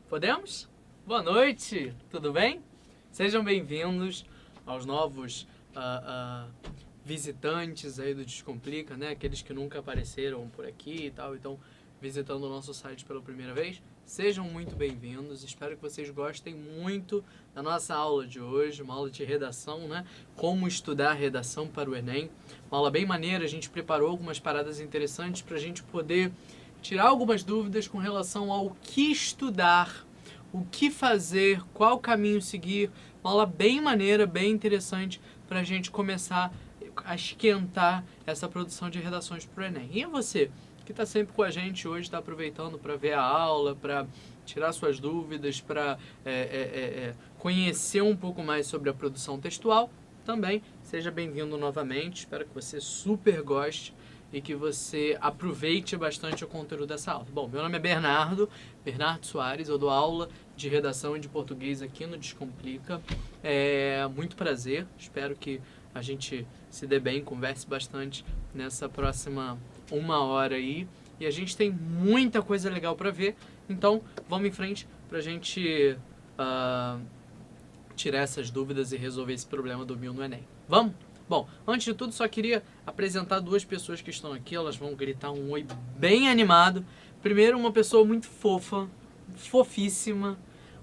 Podemos? Boa noite, tudo bem? Sejam bem-vindos aos novos visitantes aí do Descomplica, né? Aqueles que nunca apareceram por aqui e tal, então visitando o nosso site pela primeira vez. Sejam muito bem-vindos, espero que vocês gostem muito da nossa aula de hoje, uma aula de redação, né? Como estudar redação para o Enem. Uma aula bem maneira, a gente preparou algumas paradas interessantes para a gente poder tirar algumas dúvidas com relação ao que estudar, o que fazer, qual caminho seguir. Uma aula bem maneira, bem interessante para a gente começar a esquentar essa produção de redações para o Enem. E você, que está sempre com a gente hoje, está aproveitando para ver a aula, para tirar suas dúvidas, para conhecer um pouco mais sobre a produção textual, também seja bem-vindo novamente. Espero que você super goste e que você aproveite bastante o conteúdo dessa aula. Bom, meu nome é Bernardo Soares, eu dou aula de redação e de português aqui no Descomplica. Muito prazer, espero que a gente se dê bem, converse bastante nessa próxima 1 hora aí. E a gente tem muita coisa legal para ver, então vamos em frente pra gente tirar essas dúvidas e resolver esse problema do Mil no Enem. Vamos? Bom, antes de tudo, só queria apresentar duas pessoas que estão aqui. Elas vão gritar um oi bem animado. Primeiro, uma pessoa muito fofa, fofíssima,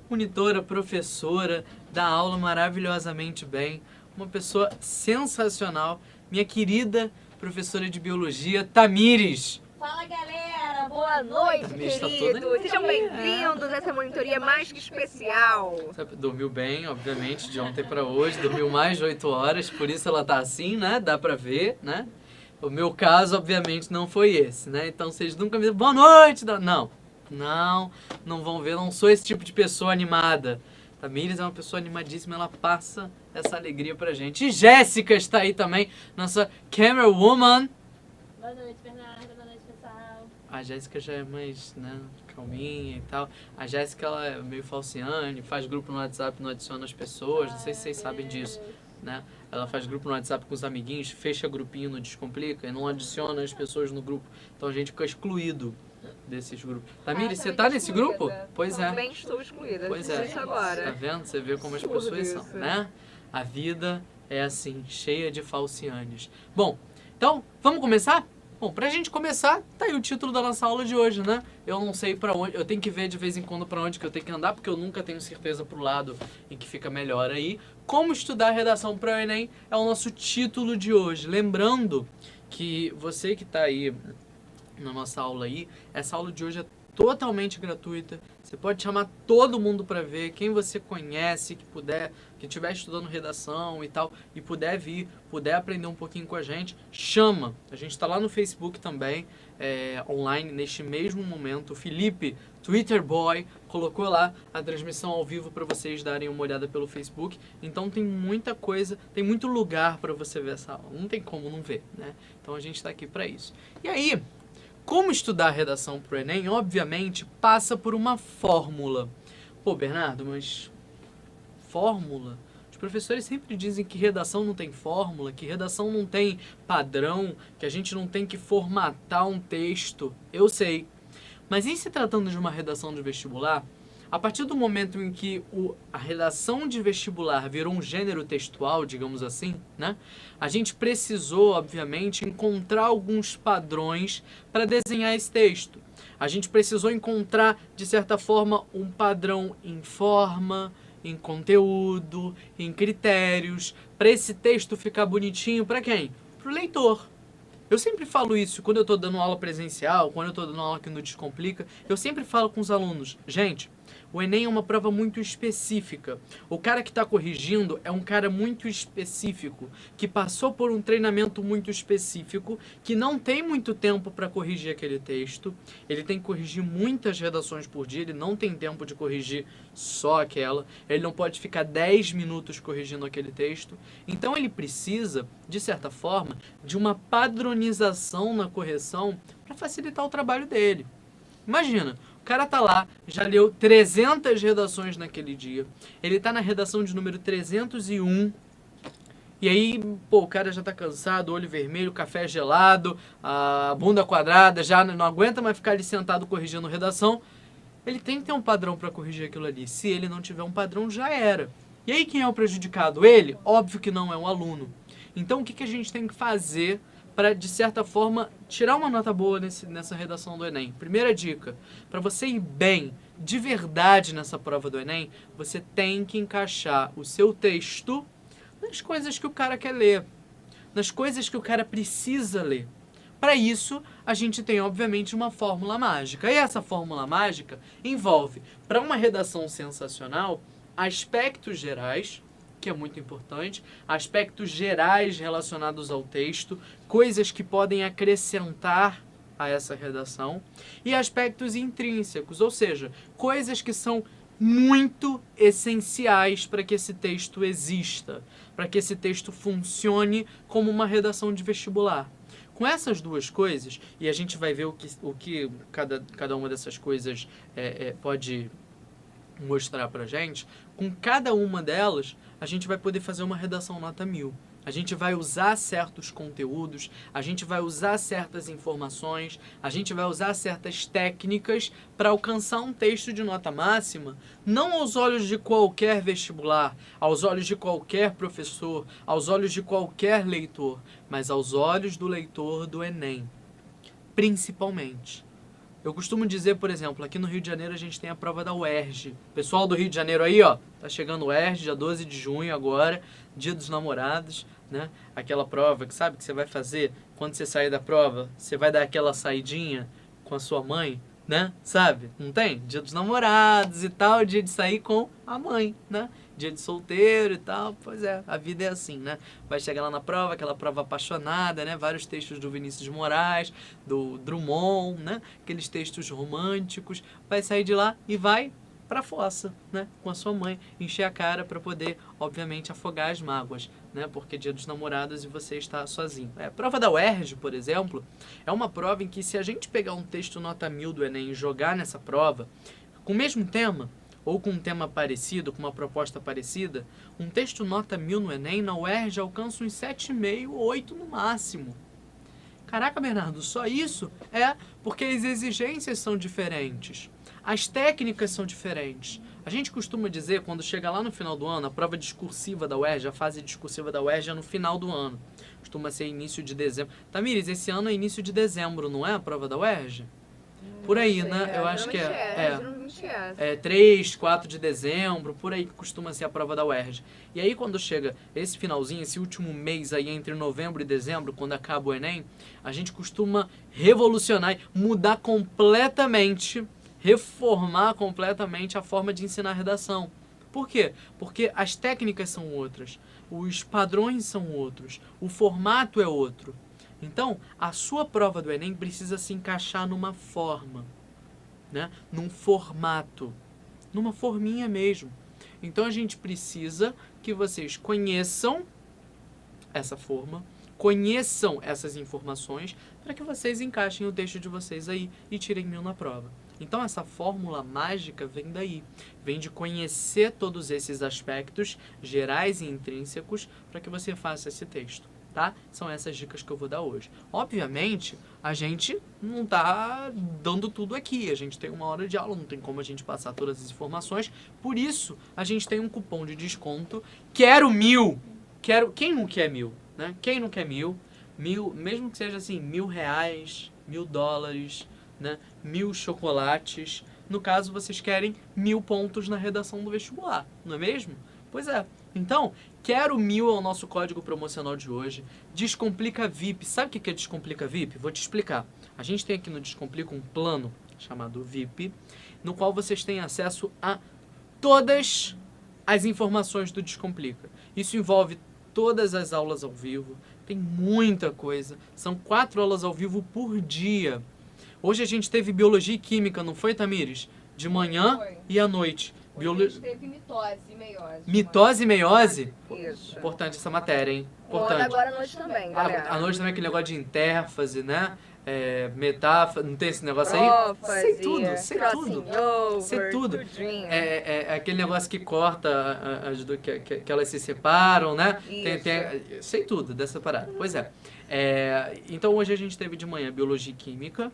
monitora, professora, dá aula maravilhosamente bem. Uma pessoa sensacional, minha querida professora de biologia, Tamires. Fala, galera! Boa noite, queridos! Sejam bem-vindos a essa monitoria mais que especial. Dormiu bem, obviamente, de ontem para hoje. Dormiu mais de 8 horas, por isso ela tá assim, né? Dá pra ver, né? O meu caso, obviamente, não foi esse, né? Então, vocês nunca me dizem boa noite! Não vão ver. Não sou esse tipo de pessoa animada. Tamires é uma pessoa animadíssima, ela passa essa alegria pra gente. E Jéssica está aí também, nossa camera woman. Boa noite, Bernardo. Boa noite, pessoal. A Jéssica já é mais, né, calminha e tal. A Jéssica, ela é meio falciane, faz grupo no WhatsApp, não adiciona as pessoas. Não sei se vocês sabem disso, né? Ela faz grupo no WhatsApp com os amiguinhos, fecha grupinho no Descomplica e não adiciona as pessoas no grupo. Então a gente fica excluído desses grupos. Tamires, você tá nesse grupo? Pois é. Também estou excluída. Pois é. Isso agora. Tá vendo? Você vê como as Absurdo pessoas isso. são, né? A vida é assim, cheia de falcianes. Bom, então, vamos começar? Bom, pra gente começar, tá aí o título da nossa aula de hoje, né? Eu não sei pra onde, eu tenho que ver de vez em quando pra onde que eu tenho que andar, porque eu nunca tenho certeza pro lado em que fica melhor aí. Como estudar redação para o Enem é o nosso título de hoje. Lembrando que você que tá aí na nossa aula aí, essa aula de hoje é totalmente gratuita. Você pode chamar todo mundo para ver, quem você conhece, que puder, que estiver estudando redação e tal, e puder vir, puder aprender um pouquinho com a gente, chama. A gente está lá no Facebook também, online, neste mesmo momento. O Felipe, Twitter Boy, colocou lá a transmissão ao vivo para vocês darem uma olhada pelo Facebook. Então tem muita coisa, tem muito lugar para você ver essa aula. Não tem como não ver, né? Então a gente está aqui para isso. E aí, como estudar redação para o Enem, obviamente, passa por uma fórmula. Pô, Bernardo, mas fórmula? Os professores sempre dizem que redação não tem fórmula, que redação não tem padrão, que a gente não tem que formatar um texto. Eu sei. Mas em se tratando de uma redação de vestibular, a partir do momento em que a redação de vestibular virou um gênero textual, digamos assim, né? A gente precisou, obviamente, encontrar alguns padrões para desenhar esse texto. A gente precisou encontrar, de certa forma, um padrão em forma, em conteúdo, em critérios, para esse texto ficar bonitinho para quem? Para o leitor. Eu sempre falo isso quando eu estou dando aula presencial, quando eu estou dando aula aqui no Descomplica, eu sempre falo com os alunos, gente, o Enem é uma prova muito específica. O cara que está corrigindo é um cara muito específico, que passou por um treinamento muito específico, que não tem muito tempo para corrigir aquele texto. Ele tem que corrigir muitas redações por dia, ele não tem tempo de corrigir só aquela. Ele não pode ficar 10 minutos corrigindo aquele texto. Então ele precisa, de certa forma, de uma padronização na correção para facilitar o trabalho dele. Imagina, o cara tá lá, já leu 300 redações naquele dia. Ele tá na redação de número 301. E aí, pô, o cara já tá cansado, olho vermelho, café gelado, a bunda quadrada, já não aguenta mais ficar ali sentado corrigindo redação. ele tem que ter um padrão para corrigir aquilo ali. Se ele não tiver um padrão, já era. E aí quem é o prejudicado? Ele? Óbvio que não é um aluno. Então o que a gente tem que fazer para, de certa forma, tirar uma nota boa nessa redação do Enem? Primeira dica, para você ir bem, de verdade, nessa prova do Enem, você tem que encaixar o seu texto nas coisas que o cara quer ler, nas coisas que o cara precisa ler. Para isso, a gente tem, obviamente, uma fórmula mágica. E essa fórmula mágica envolve, para uma redação sensacional, aspectos gerais, que é muito importante, aspectos gerais relacionados ao texto, coisas que podem acrescentar a essa redação, e aspectos intrínsecos, ou seja, coisas que são muito essenciais para que esse texto exista, para que esse texto funcione como uma redação de vestibular. Com essas duas coisas, e a gente vai ver o que cada uma dessas coisas pode mostrar pra gente, com cada uma delas, a gente vai poder fazer uma redação nota 1000. A gente vai usar certos conteúdos, a gente vai usar certas informações, a gente vai usar certas técnicas para alcançar um texto de nota máxima, não aos olhos de qualquer vestibular, aos olhos de qualquer professor, aos olhos de qualquer leitor, mas aos olhos do leitor do Enem, principalmente. Eu costumo dizer, por exemplo, aqui no Rio de Janeiro a gente tem a prova da UERJ. Pessoal do Rio de Janeiro aí, ó, tá chegando o UERJ, dia 12 de junho agora, Dia dos Namorados, né? Aquela prova que sabe que você vai fazer quando você sair da prova, você vai dar aquela saidinha com a sua mãe, né? Sabe? Não tem? Dia dos Namorados e tal, dia de sair com a mãe, né? Dia de solteiro e tal, pois é, a vida é assim, né? Vai chegar lá na prova, aquela prova apaixonada, né? Vários textos do Vinícius de Moraes, do Drummond, né? Aqueles textos românticos, vai sair de lá e vai pra fossa, né? Com a sua mãe, encher a cara para poder, obviamente, afogar as mágoas, né? Porque Dia dos Namorados e você está sozinho. A prova da UERJ, por exemplo, é uma prova em que se a gente pegar um texto nota 1000 do Enem e jogar nessa prova, com o mesmo tema, ou com um tema parecido, com uma proposta parecida, um texto nota 1000 no Enem, na UERJ, alcança uns 7,5, 8 no máximo. Caraca, Bernardo, só isso? É porque as exigências são diferentes. As técnicas são diferentes. A gente costuma dizer, quando chega lá no final do ano, a prova discursiva da UERJ, a fase discursiva da UERJ é no final do ano. Costuma ser início de dezembro. Tamires, esse ano é início de dezembro, não é a prova da UERJ? Por aí, né? Eu acho que é 3, 4 de dezembro, por aí que costuma ser a prova da UERJ. E aí quando chega esse finalzinho, esse último mês aí entre novembro e dezembro, quando acaba o Enem, a gente costuma revolucionar, mudar completamente, reformar completamente a forma de ensinar a redação. Por quê? Porque as técnicas são outras, os padrões são outros, o formato é outro. Então, a sua prova do Enem precisa se encaixar numa forma, né? Num formato, numa forminha mesmo. Então, a gente precisa que vocês conheçam essa forma, conheçam essas informações, para que vocês encaixem o texto de vocês aí e tirem 1000 na prova. Então, essa fórmula mágica vem daí, vem de conhecer todos esses aspectos gerais e intrínsecos para que você faça esse texto. Tá? São essas dicas que eu vou dar hoje. Obviamente, a gente não tá dando tudo aqui. A gente tem uma hora de aula, não tem como a gente passar todas as informações. Por isso, a gente tem um cupom de desconto. Quero 1000! Quem não quer 1000? Né? Quem não quer 1000? 1000, mesmo que seja assim, R$1.000, $1.000, né? 1000 chocolates. No caso, vocês querem 1000 pontos na redação do vestibular, não é mesmo? Pois é. Então, Quero 1000 é o nosso código promocional de hoje. Descomplica VIP. Sabe o que é Descomplica VIP? Vou te explicar. A gente tem aqui no Descomplica um plano chamado VIP, no qual vocês têm acesso a todas as informações do Descomplica. Isso envolve todas as aulas ao vivo. Tem muita coisa. São 4 aulas ao vivo por dia. Hoje a gente teve Biologia e Química, não foi, Tamires? De manhã e à noite. A gente teve mitose e meiose. Mitose e meiose? Isso. Importante essa matéria, hein? Moda Importante. agora à noite também, galera. À noite também aquele negócio de intérfase, né? Metáfase, não tem esse negócio Prófase, aí? Sei tudo, sei tudo. crossing over, Sei tudo. tudinho. Aquele negócio que corta, que elas se separam, né? Sei tudo dessa parada. Pois é. Então hoje a gente teve de manhã Biologia e Química,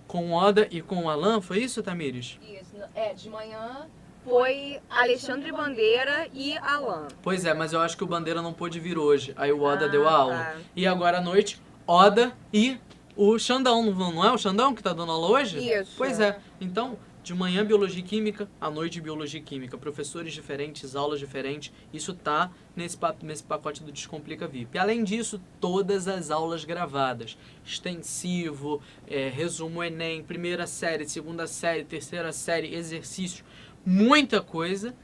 com o Oda e com o Alan, foi isso, Tamires? Isso, de manhã foi Alexandre Bandeira e Alan. Pois é, mas eu acho que o Bandeira não pôde vir hoje. Aí o Oda deu a aula. Tá. E agora à noite, Oda e o Xandão. Não é o Xandão que tá dando aula hoje? Isso. Pois é. Então, de manhã Biologia e Química, à noite Biologia e Química. Professores diferentes, aulas diferentes. Isso tá nesse pacote do Descomplica VIP. Além disso, todas as aulas gravadas. Extensivo, resumo Enem, primeira série, segunda série, terceira série, exercício. Muita coisa.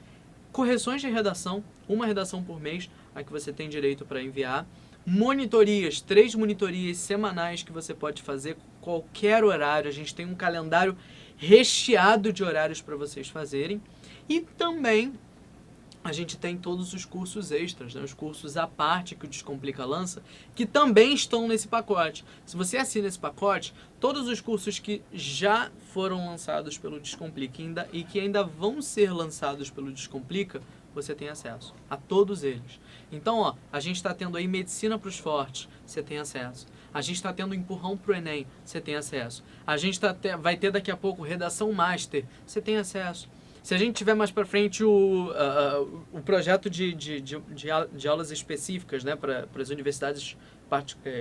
Correções de redação, uma redação por mês, a que você tem direito para enviar. Monitorias, 3 monitorias semanais que você pode fazer qualquer horário. A gente tem um calendário recheado de horários para vocês fazerem. E também a gente tem todos os cursos extras, né? Os cursos à parte que o Descomplica lança, que também estão nesse pacote. Se você assina esse pacote, todos os cursos que já foram lançados pelo Descomplica e que ainda vão ser lançados pelo Descomplica, você tem acesso a todos eles. Então, ó, a gente está tendo aí Medicina para os Fortes, você tem acesso. A gente está tendo Empurrão para o Enem, você tem acesso. A gente vai ter daqui a pouco Redação Master, você tem acesso. Se a gente tiver mais para frente o projeto de aulas específicas, né, para as universidades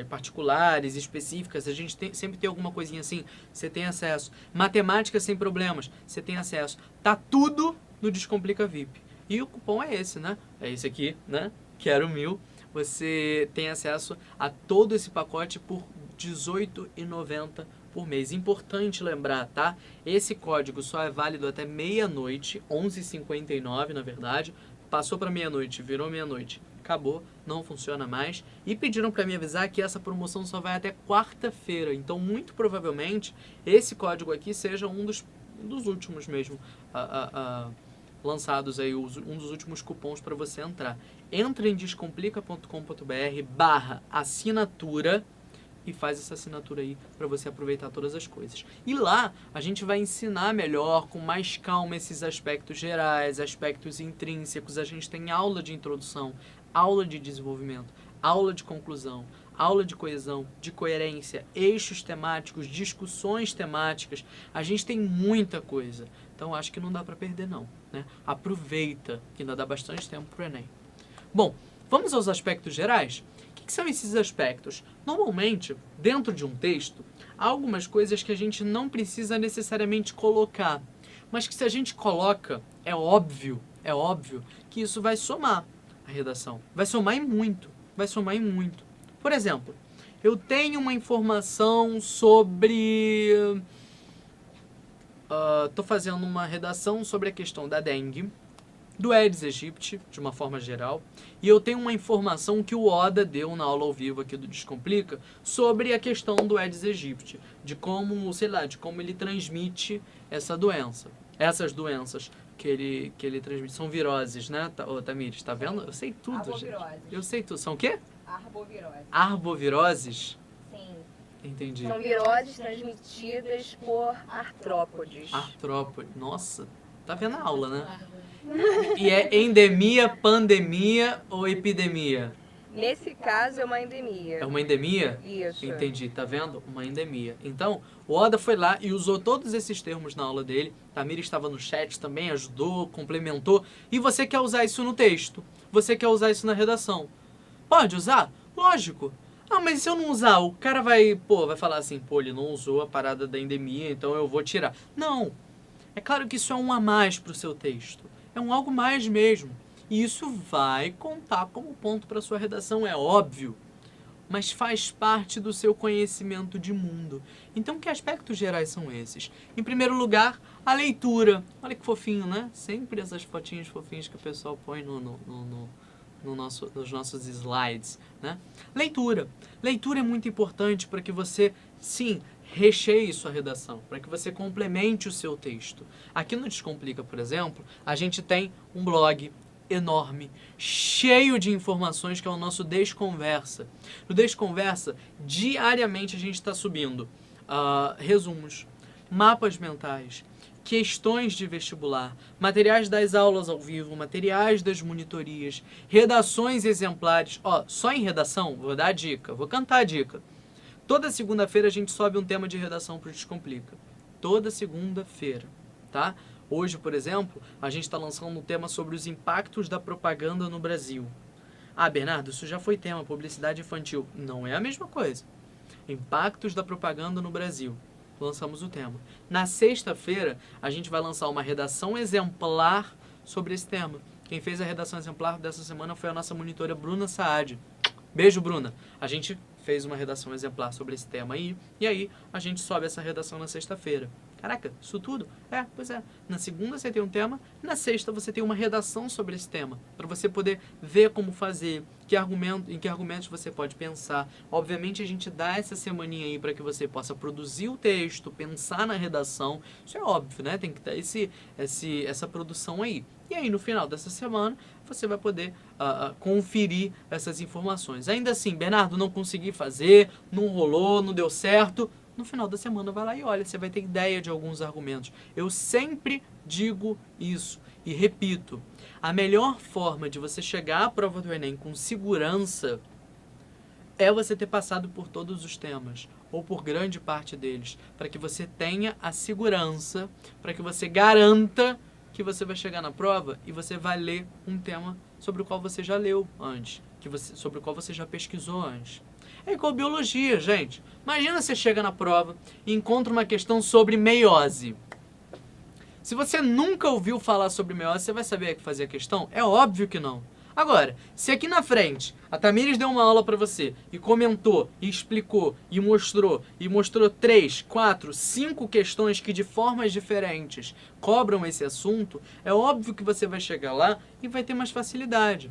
particulares, específicas, a gente sempre tem alguma coisinha assim, você tem acesso. Matemática sem problemas, você tem acesso. Tá tudo no Descomplica VIP. E o cupom é esse, né? É esse aqui, né? Quero 1000. Você tem acesso a todo esse pacote por R$18,90 por mês. Importante lembrar, tá? Esse código só é válido até meia-noite, 11h59 na verdade. Passou para meia-noite, virou meia-noite, acabou, não funciona mais. E pediram para me avisar que essa promoção só vai até quarta-feira. Então, muito provavelmente, esse código aqui seja um dos últimos mesmo lançados aí, um dos últimos cupons para você entrar. Entra em descomplica.com.br/assinatura e faz essa assinatura aí para você aproveitar todas as coisas. E lá a gente vai ensinar melhor, com mais calma, esses aspectos gerais, aspectos intrínsecos. A gente tem aula de introdução, aula de desenvolvimento, aula de conclusão, aula de coesão, de coerência, eixos temáticos, discussões temáticas. A gente tem muita coisa. Então acho que não dá para perder não, né? Aproveita, que ainda dá bastante tempo pro Enem. Bom, vamos aos aspectos gerais? O que são esses aspectos? Normalmente, dentro de um texto, há algumas coisas que a gente não precisa necessariamente colocar, mas que se a gente coloca, é óbvio que isso vai somar a redação. Vai somar em muito, Por exemplo, eu tenho uma informação sobre... Estou fazendo uma redação sobre a questão da dengue, do Aedes aegypti, de uma forma geral, e eu tenho uma informação que o Oda deu na aula ao vivo aqui do Descomplica sobre a questão do Aedes aegypti, de como, de como ele transmite essa doença. Essas doenças que ele transmite são viroses, né, Tamires? Tá vendo? Eu sei tudo, Arboviroses. gente. Eu sei tudo. São o quê? Arboviroses. Arboviroses? Sim. Entendi. São viroses transmitidas por artrópodes. Artrópode. Nossa, tá vendo a aula, né? E é endemia, pandemia ou epidemia? Nesse caso é uma endemia. É uma endemia? Isso. Entendi, tá vendo? Uma endemia. Então, o Oda foi lá e usou todos esses termos na aula dele. Tamira estava no chat também, ajudou, complementou. E você quer usar isso no texto? Você quer usar isso na redação? Pode usar? Lógico. Ah, mas e se eu não usar? O cara vai falar assim, ele não usou a parada da endemia, então eu vou tirar. Não. É claro que isso é um a mais pro seu texto. É um algo mais mesmo. E isso vai contar como ponto para sua redação, é óbvio. Mas faz parte do seu conhecimento de mundo. Então, que aspectos gerais são esses? Em primeiro lugar, a leitura. Olha que fofinho, né? Sempre essas fotinhas fofinhas que o pessoal põe nos nossos slides, né? Leitura. Leitura é muito importante para que você, sim, recheie sua redação, para que você complemente o seu texto. Aqui no Descomplica, por exemplo, a gente tem um blog enorme, cheio de informações, que é o nosso Desconversa. No Desconversa, diariamente a gente está subindo resumos, mapas mentais, questões de vestibular, materiais das aulas ao vivo, materiais das monitorias, redações exemplares. Só em redação, vou dar a dica, vou cantar a dica. Toda segunda-feira a gente sobe um tema de redação pro Descomplica. Toda segunda-feira, tá? Hoje, por exemplo, a gente está lançando um tema sobre os impactos da propaganda no Brasil. Ah, Bernardo, isso já foi tema, publicidade infantil. Não é a mesma coisa. Impactos da propaganda no Brasil. Lançamos o tema. Na sexta-feira, a gente vai lançar uma redação exemplar sobre esse tema. Quem fez a redação exemplar dessa semana foi a nossa monitora Bruna Saad. Beijo, Bruna. A gente fez uma redação exemplar sobre esse tema aí, e aí a gente sobe essa redação na sexta-feira. Caraca, isso tudo? É, pois é. Na segunda você tem um tema, na sexta você tem uma redação sobre esse tema, para você poder ver como fazer, em que argumentos você pode pensar. Obviamente a gente dá essa semaninha aí para que você possa produzir o texto, pensar na redação. Isso é óbvio, né? Tem que ter essa produção aí. E aí no final dessa semana você vai poder conferir essas informações. Ainda assim, Bernardo, não consegui fazer, não rolou, não deu certo. No final da semana vai lá e olha, você vai ter ideia de alguns argumentos. Eu sempre digo isso e repito. A melhor forma de você chegar à prova do Enem com segurança é você ter passado por todos os temas, ou por grande parte deles, para que você tenha a segurança, para que você garanta que você vai chegar na prova e você vai ler um tema sobre o qual você já leu antes, sobre o qual você já pesquisou antes. É igual biologia, gente. Imagina você chega na prova e encontra uma questão sobre meiose. Se você nunca ouviu falar sobre meiose, você vai saber fazer a questão? É óbvio que não. Agora, se aqui na frente a Tamires deu uma aula para você e comentou, e explicou, e mostrou 3, 4, 5 questões que de formas diferentes cobram esse assunto, é óbvio que você vai chegar lá e vai ter mais facilidade.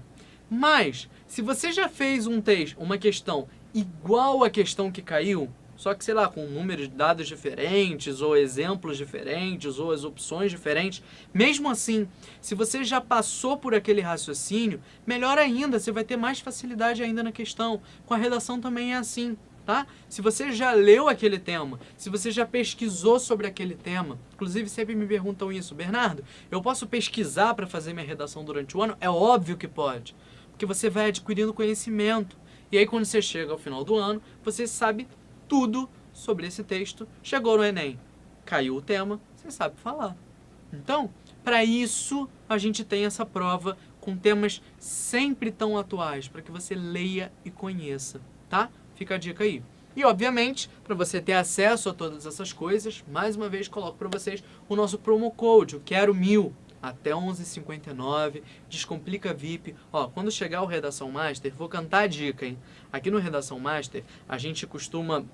Mas, se você já fez uma questão igual à questão que caiu, só que, sei lá, com números de dados diferentes, ou exemplos diferentes, ou as opções diferentes, mesmo assim, se você já passou por aquele raciocínio, melhor ainda, você vai ter mais facilidade ainda na questão. Com a redação também é assim, tá? Se você já leu aquele tema, se você já pesquisou sobre aquele tema, inclusive sempre me perguntam isso, Bernardo, eu posso pesquisar para fazer minha redação durante o ano? É óbvio que pode, porque você vai adquirindo conhecimento. E aí quando você chega ao final do ano, você sabe tudo sobre esse texto. Chegou no Enem, caiu o tema, você sabe falar. Então, para isso, a gente tem essa prova com temas sempre tão atuais, para que você leia e conheça, tá? Fica a dica aí. E, obviamente, para você ter acesso a todas essas coisas, mais uma vez coloco para vocês o nosso promo code, o Quero 1000. Até 11h59, Descomplica VIP. Ó, quando chegar o Redação Master, vou cantar a dica, hein? Aqui no Redação Master, a gente costuma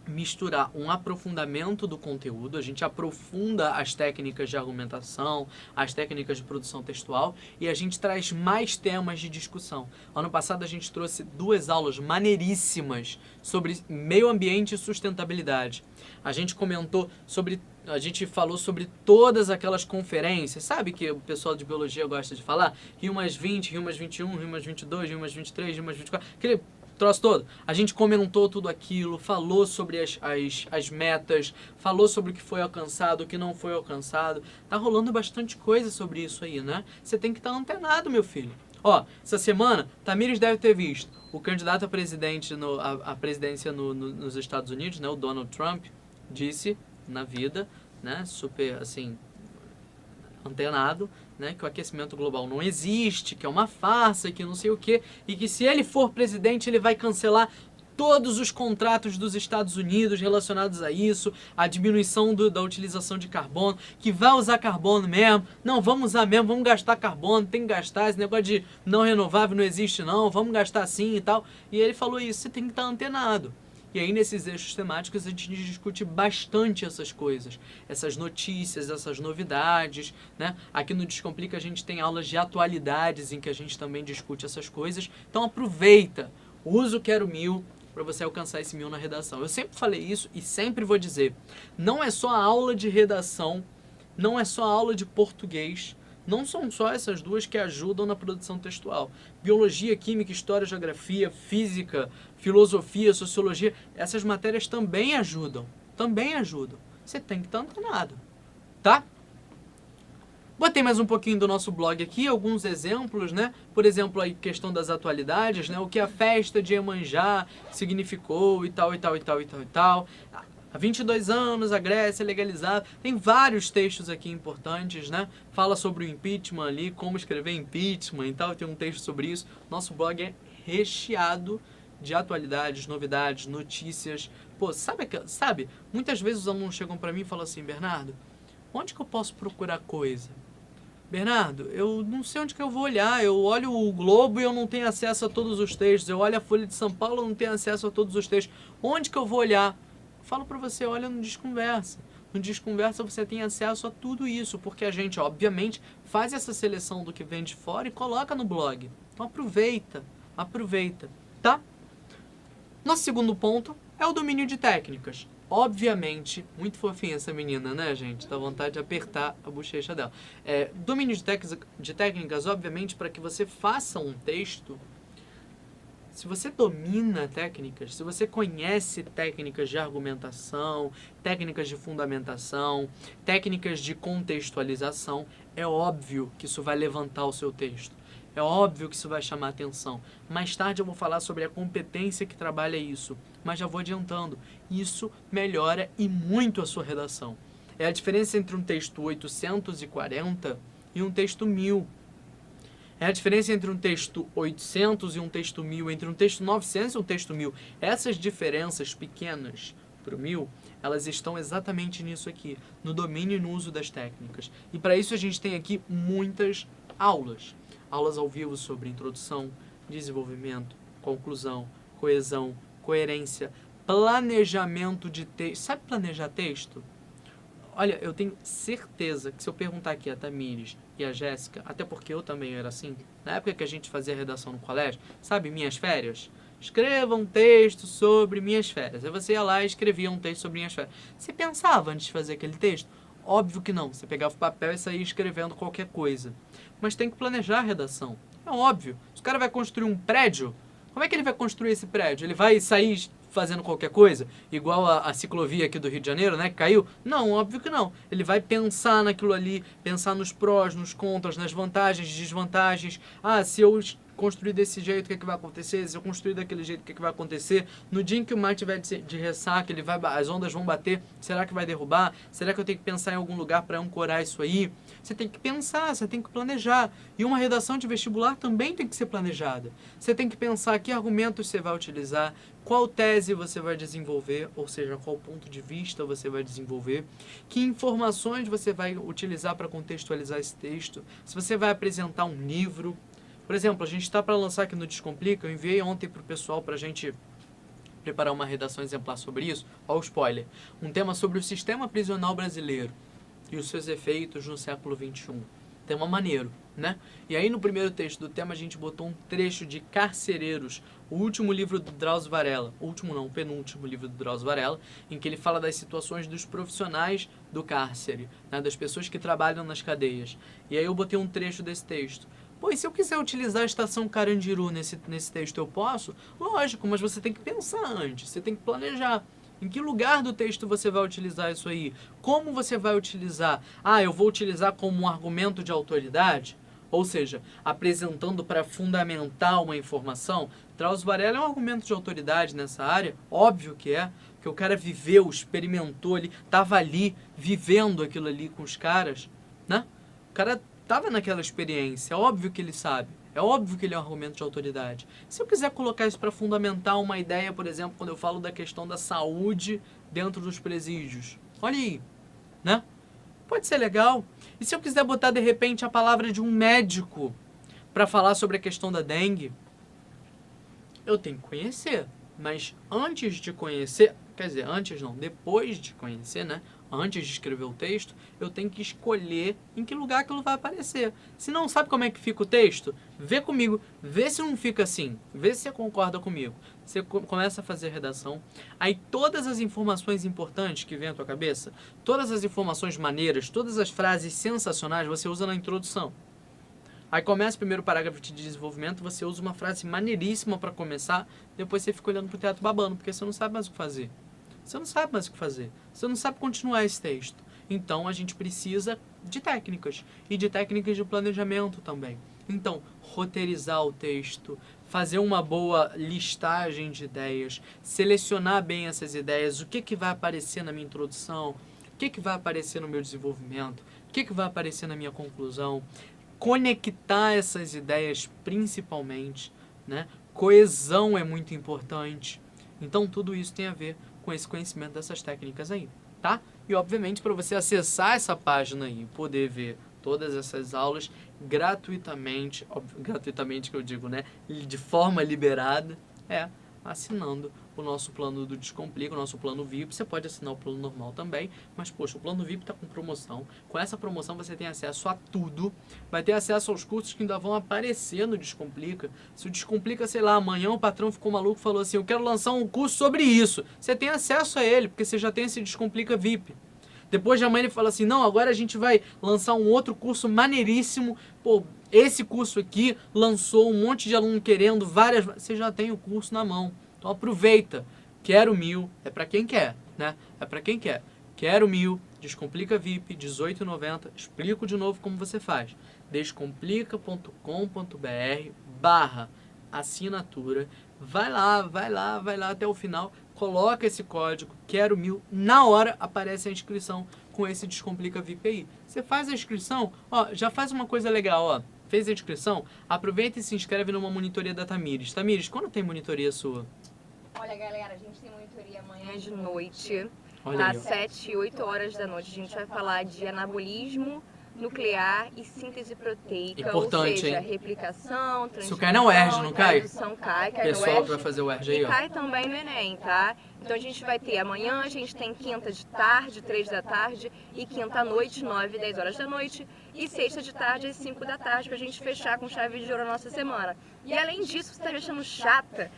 misturar um aprofundamento do conteúdo, a gente aprofunda as técnicas de argumentação, as técnicas de produção textual e a gente traz mais temas de discussão. Ano passado a gente trouxe 2 aulas maneiríssimas sobre meio ambiente e sustentabilidade. A gente falou sobre todas aquelas conferências, sabe que o pessoal de biologia gosta de falar? Rio+20, Rio+21, Rio+22, Rio+23, Rio+24, aquele troço todo. A gente comentou tudo aquilo, falou sobre as metas, falou sobre o que foi alcançado, o que não foi alcançado. Tá rolando bastante coisa sobre isso aí, né? Você tem que estar antenado, meu filho. Ó, essa semana, Tamires deve ter visto o candidato a presidência nos Estados Unidos, né, o Donald Trump, disse na vida, né, super, assim, antenado, né, que o aquecimento global não existe, que é uma farsa, que não sei o quê, e que se ele for presidente, ele vai cancelar todos os contratos dos Estados Unidos relacionados a isso, a diminuição da utilização de carbono, que vai usar carbono mesmo, não, vamos usar mesmo, vamos gastar carbono, tem que gastar, esse negócio de não renovável não existe não, vamos gastar sim e tal, e ele falou isso, você tem que estar antenado. E aí, nesses eixos temáticos, a gente discute bastante essas coisas, essas notícias, essas novidades, né? Aqui no Descomplica a gente tem aulas de atualidades em que a gente também discute essas coisas. Então aproveita, usa o Quero 1000 para você alcançar esse 1000 na redação. Eu sempre falei isso e sempre vou dizer, não é só a aula de redação, não é só a aula de português, não são só essas duas que ajudam na produção textual. Biologia, química, história, geografia, física, filosofia, sociologia, essas matérias também ajudam. Também ajudam. Você tem que estar antenado, tá? Botei mais um pouquinho do nosso blog aqui, alguns exemplos, né? Por exemplo, a questão das atualidades, né? O que a festa de Iemanjá significou e tal, e tal, e tal, e tal, e tal. Há 22 anos, a Grécia é legalizada. Tem vários textos aqui importantes, né? Fala sobre o impeachment ali, como escrever impeachment e tal. Tem um texto sobre isso. Nosso blog é recheado de atualidades, novidades, notícias. Pô, sabe? Muitas vezes os alunos chegam pra mim e falam assim, Bernardo, onde que eu posso procurar coisa? Bernardo, eu não sei onde que eu vou olhar. Eu olho o Globo e eu não tenho acesso a todos os textos. Eu olho a Folha de São Paulo e eu não tenho acesso a todos os textos. Onde que eu vou olhar? Falo pra você, olha no Desconversa. No Desconversa você tem acesso a tudo isso, porque a gente, obviamente, faz essa seleção do que vem de fora e coloca no blog. Então aproveita, tá? Nosso segundo ponto é o domínio de técnicas. Obviamente, muito fofinha essa menina, né, gente? Dá vontade de apertar a bochecha dela. Domínio de técnicas, obviamente, para que você faça um texto. Se você domina técnicas, se você conhece técnicas de argumentação, técnicas de fundamentação, técnicas de contextualização, é óbvio que isso vai levantar o seu texto. É óbvio que isso vai chamar atenção. Mais tarde eu vou falar sobre a competência que trabalha isso, mas já vou adiantando. Isso melhora e muito a sua redação. É a diferença entre um texto 840 e um texto 1000. É a diferença entre um texto 800 e um texto 1000, entre um texto 900 e um texto 1000. Essas diferenças pequenas para o 1000, elas estão exatamente nisso aqui, no domínio e no uso das técnicas. E para isso a gente tem aqui muitas aulas. Aulas ao vivo sobre introdução, desenvolvimento, conclusão, coesão, coerência, planejamento de texto. Sabe planejar texto? Olha, eu tenho certeza que se eu perguntar aqui a Tamires e a Jéssica, até porque eu também era assim, na época que a gente fazia redação no colégio, sabe, minhas férias? Escreva um texto sobre minhas férias. Aí você ia lá e escrevia um texto sobre minhas férias. Você pensava antes de fazer aquele texto? Óbvio que não. Você pegava o papel e saía escrevendo qualquer coisa. Mas tem que planejar a redação. É óbvio. Se o cara vai construir um prédio, como é que ele vai construir esse prédio? Ele vai sair fazendo qualquer coisa, igual a ciclovia aqui do Rio de Janeiro, né, que caiu? Não, óbvio que não. Ele vai pensar naquilo ali, pensar nos prós, nos contras, nas vantagens, desvantagens. Ah, se eu construir desse jeito, o que, é que vai acontecer? Se eu construir daquele jeito, o que, é que vai acontecer? No dia em que o mar tiver de ressaca, as ondas vão bater, será que vai derrubar? Será que eu tenho que pensar em algum lugar para ancorar isso aí? Você tem que pensar, você tem que planejar. E uma redação de vestibular também tem que ser planejada. Você tem que pensar que argumentos você vai utilizar, qual tese você vai desenvolver, ou seja, qual ponto de vista você vai desenvolver, que informações você vai utilizar para contextualizar esse texto, se você vai apresentar um livro. Por exemplo, a gente está para lançar aqui no Descomplica, eu enviei ontem para o pessoal para a gente preparar uma redação exemplar sobre isso. Olha o spoiler. Um tema sobre o sistema prisional brasileiro e os seus efeitos no século XXI. Tema maneiro, né? E aí no primeiro texto do tema a gente botou um trecho de Carcereiros, o último livro do Drauzio Varela. O último não, o penúltimo livro do Drauzio Varela, em que ele fala das situações dos profissionais do cárcere, né? Das pessoas que trabalham nas cadeias. E aí eu botei um trecho desse texto. Pô, e se eu quiser utilizar a estação Carandiru nesse texto, eu posso? Lógico, mas você tem que pensar antes, você tem que planejar. Em que lugar do texto você vai utilizar isso aí? Como você vai utilizar? Ah, eu vou utilizar como um argumento de autoridade? Ou seja, apresentando para fundamentar uma informação? Drauzio Varela é um argumento de autoridade nessa área? Óbvio que é. Porque o cara viveu, experimentou ali, estava ali, vivendo aquilo ali com os caras, né? O cara estava naquela experiência, é óbvio que ele sabe. É óbvio que ele é um argumento de autoridade. Se eu quiser colocar isso para fundamentar uma ideia, por exemplo, quando eu falo da questão da saúde dentro dos presídios. Olha aí, né? Pode ser legal. E se eu quiser botar, de repente, a palavra de um médico para falar sobre a questão da dengue? Eu tenho que conhecer. Mas antes de conhecer, quer dizer, antes não, depois de conhecer, né? Antes de escrever o texto, eu tenho que escolher em que lugar aquilo vai aparecer. Se não sabe como é que fica o texto, vê comigo, vê se não fica assim, vê se você concorda comigo. Você começa a fazer redação, aí todas as informações importantes que vem à tua cabeça, todas as informações maneiras, todas as frases sensacionais, você usa na introdução. Aí começa o primeiro parágrafo de desenvolvimento, você usa uma frase maneiríssima para começar, depois você fica olhando pro teto babando, porque você não sabe mais o que fazer. Você não sabe mais o que fazer. Você não sabe continuar esse texto. Então, a gente precisa de técnicas e de técnicas de planejamento também. Então, roteirizar o texto, fazer uma boa listagem de ideias, selecionar bem essas ideias, o que vai aparecer na minha introdução, o que vai aparecer no meu desenvolvimento, o que vai aparecer na minha conclusão, conectar essas ideias principalmente, né? Coesão é muito importante. Então, tudo isso tem a ver com esse conhecimento dessas técnicas aí, tá? E, obviamente, para você acessar essa página aí e poder ver todas essas aulas gratuitamente, gratuitamente que eu digo, né? De forma liberada, assinando o nosso plano do Descomplica, o nosso plano VIP. Você pode assinar o plano normal também, mas, poxa, o plano VIP está com promoção. Com essa promoção você tem acesso a tudo, vai ter acesso aos cursos que ainda vão aparecer no Descomplica. Se o Descomplica, sei lá, amanhã o patrão ficou maluco e falou assim, eu quero lançar um curso sobre isso. Você tem acesso a ele, porque você já tem esse Descomplica VIP. Depois de amanhã ele fala assim, não, agora a gente vai lançar um outro curso maneiríssimo. Pô, esse curso aqui lançou um monte de aluno querendo, várias... Você já tem o curso na mão. Então aproveita. Quero 1000, é para quem quer, né? É para quem quer. Quero 1000, Descomplica VIP, R$18,90. Explico de novo como você faz. descomplica.com.br/assinatura. Vai lá até o final. Coloca esse código, quero 1000, na hora aparece a inscrição com esse Descomplica VIP aí. Você faz a inscrição, ó, já faz uma coisa legal, ó. Fez a inscrição, aproveita e se inscreve numa monitoria da Tamires. Tamires, quando tem monitoria sua? Olha, galera, a gente tem monitoria amanhã de noite, Olha aí, às 7 e 8 horas da noite. A gente vai falar de anabolismo nuclear e síntese proteica, importante, ou seja, hein? replicação, transcrição, Isso cai na UERJ, não cai? tradução, cai no Pessoal UERJ, que vai fazer o UERJ aí, e ó. cai também no Enem, tá? Então a gente vai ter amanhã, a gente tem quinta de tarde, 3 da tarde, e quinta à noite, 9 e 10 horas da noite, e sexta de tarde, às 5 da tarde, pra gente fechar com chave de ouro a nossa semana. E além disso, você tá me achando chata,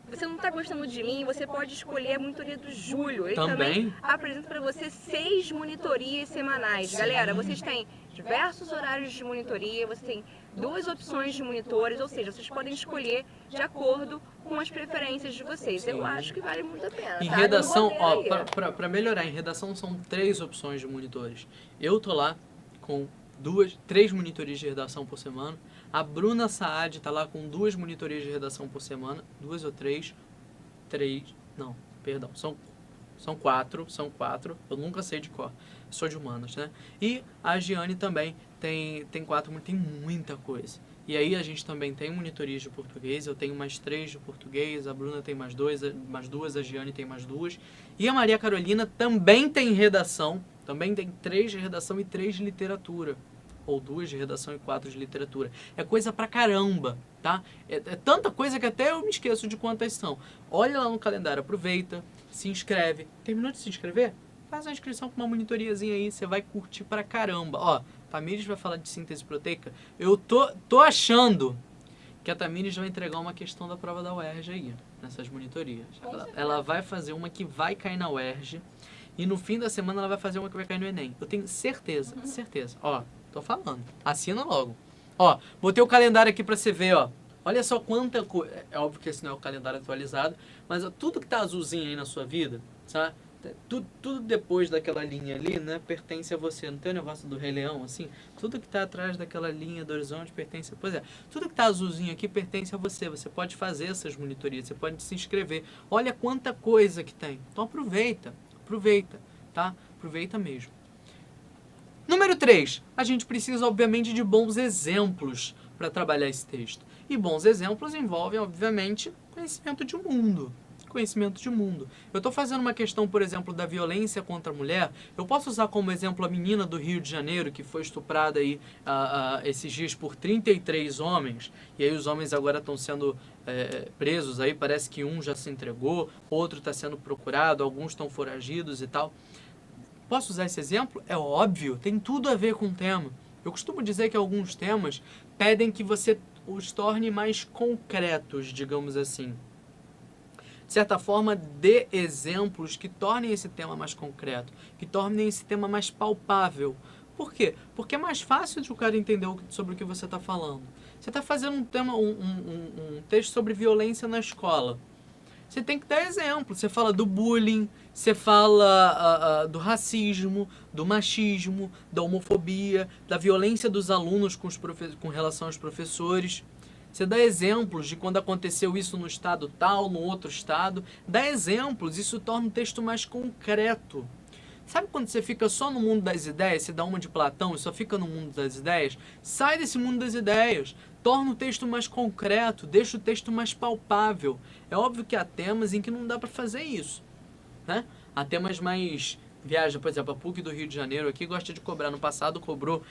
você não está gostando de mim, você pode escolher a monitoria do Júlio. Ele também apresenta para você 6 monitorias semanais. Sim. Galera, vocês têm diversos horários de monitoria, você tem 2 opções de monitores, ou seja, vocês podem escolher de acordo com as preferências de vocês. Sim. Eu acho que vale muito a pena. Em redação, ó, para melhorar, em redação são 3 opções de monitores. Eu tô lá com 3 monitorias de redação por semana. A Bruna Saad está lá com 2 monitorias de redação por semana. 2 ou 3? 3. Não, perdão. São 4. Eu nunca sei de cor. Sou de humanas, né? E a Giane também tem 4, tem muita coisa. E aí a gente também tem monitorias de português. Eu tenho mais 3 de português. A Bruna tem mais 2, a Giane tem mais 2. E a Maria Carolina também tem redação. Também tem 3 de redação e 3 de literatura. Ou 2 de redação e 4 de literatura. É coisa pra caramba, tá? É tanta coisa que até eu me esqueço de quantas são. Olha lá no calendário, aproveita, se inscreve. Terminou de se inscrever? Faz a inscrição com uma monitoriazinha aí, você vai curtir pra caramba. Ó, Tamires vai falar de síntese proteica. Eu tô achando que a Tamires vai entregar uma questão da prova da UERJ aí, nessas monitorias. Ela vai fazer uma que vai cair na UERJ e no fim da semana ela vai fazer uma que vai cair no Enem. Eu tenho certeza, certeza. Ó, tô falando. Assina logo. Ó, botei o calendário aqui pra você ver, ó. Olha só quanta coisa. É óbvio que esse não é o calendário atualizado, mas ó, tudo que tá azulzinho aí na sua vida, sabe? Tudo depois daquela linha ali, né, pertence a você. Não tem o negócio do Rei Leão, assim? Tudo que tá atrás daquela linha do horizonte pertence a... Pois é, tudo que tá azulzinho aqui pertence a você. Você pode fazer essas monitorias, você pode se inscrever. Olha quanta coisa que tem. Então aproveita, tá? Aproveita mesmo. Número 3, a gente precisa, obviamente, de bons exemplos para trabalhar esse texto. E bons exemplos envolvem, obviamente, conhecimento de mundo. Conhecimento de mundo. Eu estou fazendo uma questão, por exemplo, da violência contra a mulher. Eu posso usar como exemplo a menina do Rio de Janeiro, que foi estuprada aí, esses dias por 33 homens. E aí os homens agora estão sendo presos. Aí parece que um já se entregou, outro está sendo procurado, alguns estão foragidos e tal. Posso usar esse exemplo? É óbvio, tem tudo a ver com o tema. Eu costumo dizer que alguns temas pedem que você os torne mais concretos, digamos assim. De certa forma, dê exemplos que tornem esse tema mais concreto, que tornem esse tema mais palpável. Por quê? Porque é mais fácil de o cara entender sobre o que você está falando. Você está fazendo um texto sobre violência na escola. Você tem que dar exemplo. Você fala do bullying, você fala do racismo, do machismo, da homofobia, da violência dos alunos com relação aos professores. Você dá exemplos de quando aconteceu isso no estado tal, no outro estado. Dá exemplos, isso torna o texto mais concreto. Sabe quando você fica só no mundo das ideias, você dá uma de Platão e só fica no mundo das ideias? Sai desse mundo das ideias, torna o texto mais concreto, deixa o texto mais palpável. É óbvio que há temas em que não dá para fazer isso, né? Há temas mais... Viaja, por exemplo, a PUC do Rio de Janeiro aqui gosta de cobrar. No passado cobrou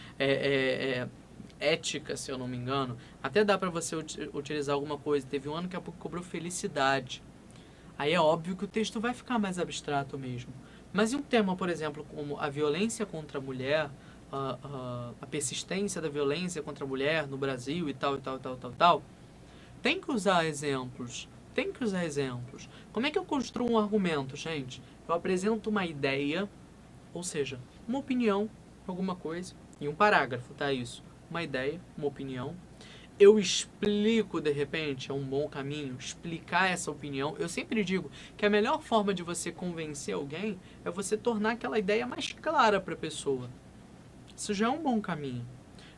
ética, se eu não me engano. Até dá para você utilizar alguma coisa. Teve um ano que a PUC cobrou felicidade. Aí é óbvio que o texto vai ficar mais abstrato mesmo. Mas em um tema, por exemplo, como a violência contra a mulher, a persistência da violência contra a mulher no Brasil e tal, tem que usar exemplos. Tem que usar exemplos. Como é que eu construo um argumento, gente? Eu apresento uma ideia, ou seja, uma opinião, alguma coisa, em um parágrafo, tá isso? Uma ideia, uma opinião. Eu explico, de repente, é um bom caminho, explicar essa opinião. Eu sempre digo que a melhor forma de você convencer alguém é você tornar aquela ideia mais clara para a pessoa. Isso já é um bom caminho.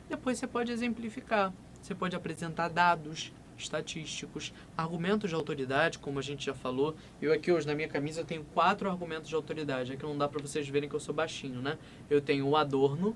Depois você pode exemplificar, você pode apresentar dados estatísticos, argumentos de autoridade, como a gente já falou. Eu aqui hoje na minha camisa eu tenho 4 argumentos de autoridade. Aqui não dá para vocês verem que eu sou baixinho, né? Eu tenho o Adorno,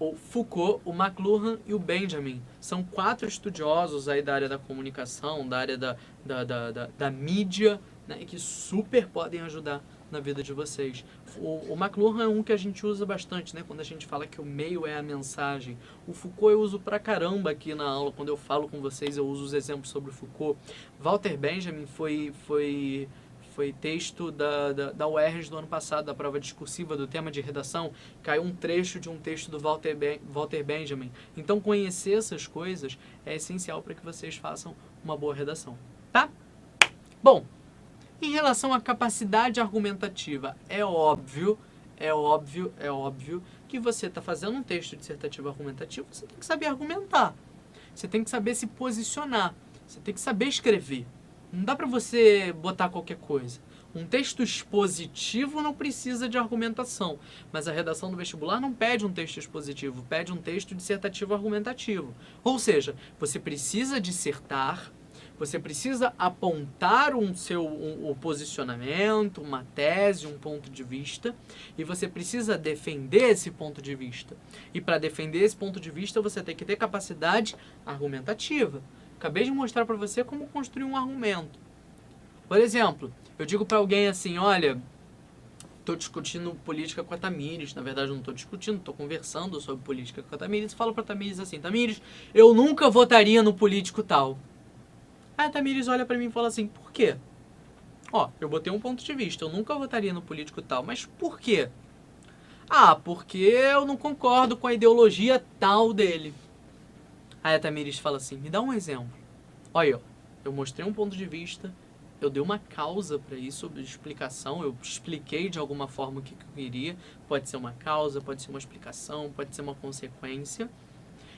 o Foucault, o McLuhan e o Benjamin. São 4 estudiosos aí da área da comunicação, da área da mídia, né, que super podem ajudar na vida de vocês. O McLuhan é um que a gente usa bastante, né, quando a gente fala que o meio é a mensagem. O Foucault eu uso pra caramba aqui na aula, quando eu falo com vocês eu uso os exemplos sobre o Foucault. Walter Benjamin foi texto da UERJ do ano passado, da prova discursiva do tema de redação. Caiu um trecho de um texto do Walter Benjamin. Então, conhecer essas coisas é essencial para que vocês façam uma boa redação, tá? Bom, em relação à capacidade argumentativa, é óbvio que você está fazendo um texto dissertativo argumentativo, você tem que saber argumentar. Você tem que saber se posicionar. Você tem que saber escrever. Não dá para você botar qualquer coisa. Um texto expositivo não precisa de argumentação, mas a redação do vestibular não pede um texto expositivo, pede um texto dissertativo argumentativo. Ou seja, você precisa dissertar, você precisa apontar um posicionamento, uma tese, um ponto de vista, e você precisa defender esse ponto de vista. E para defender esse ponto de vista, você tem que ter capacidade argumentativa. Acabei de mostrar para você como construir um argumento. Por exemplo, eu digo para alguém assim, olha, estou discutindo política com a Tamires. Na verdade, não estou discutindo, estou conversando sobre política com a Tamires. Falo para a Tamires assim, Tamires, eu nunca votaria no político tal. Aí a Tamires olha para mim e fala assim, por quê? Ó, eu botei um ponto de vista, eu nunca votaria no político tal, mas por quê? Ah, porque eu não concordo com a ideologia tal dele. Aí a Tamires fala assim, me dá um exemplo. Olha, eu mostrei um ponto de vista, eu dei uma causa para isso, explicação, eu expliquei de alguma forma o que eu queria. Pode ser uma causa, pode ser uma explicação, pode ser uma consequência.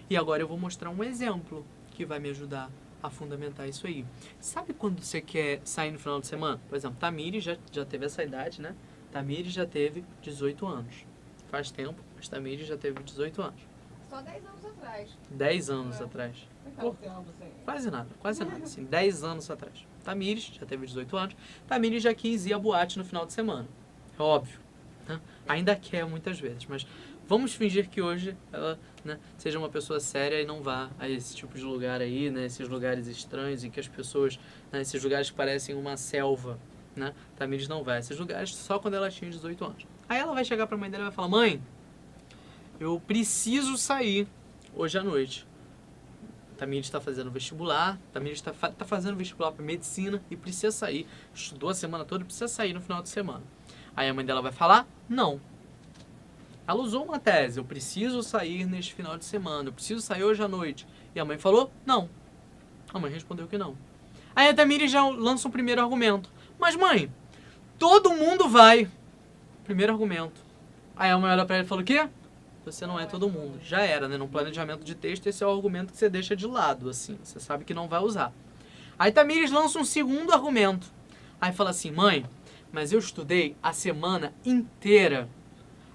E agora eu vou mostrar um exemplo que vai me ajudar a fundamentar isso aí. Sabe quando você quer sair no final de semana? Por exemplo, Tamires já teve essa idade, né? Tamires já teve 18 anos. Faz tempo, mas Tamires já teve 18 anos. Só 10 anos atrás. 10 anos atrás. Quase nada, assim, 10 anos atrás. Tamires já teve 18 anos. Tamires já quis ir à boate no final de semana. É óbvio, né? Ainda quer muitas vezes, mas vamos fingir que hoje ela, né, seja uma pessoa séria e não vá a esse tipo de lugar aí, né? Esses lugares estranhos em que as pessoas, né, esses lugares que parecem uma selva, né? Tamires não vai a esses lugares só quando ela tinha 18 anos. Aí ela vai chegar pra mãe dela e vai falar, mãe, eu preciso sair hoje à noite. Tamires está fazendo vestibular, Tamires está fazendo vestibular para medicina e precisa sair. Estudou a semana toda e precisa sair no final de semana. Aí a mãe dela vai falar, não. Ela usou uma tese, eu preciso sair neste final de semana, eu preciso sair hoje à noite. E a mãe falou, não. A mãe respondeu que não. Aí a Tamires já lança um primeiro argumento. Mas mãe, todo mundo vai. Primeiro argumento. Aí a mãe olha para ela e fala, o quê? Você não é todo mundo. Já era, né? No planejamento de texto, esse é o argumento que você deixa de lado, assim. Você sabe que não vai usar. Aí Tamires lança um segundo argumento. Aí fala assim, mãe, mas eu estudei a semana inteira.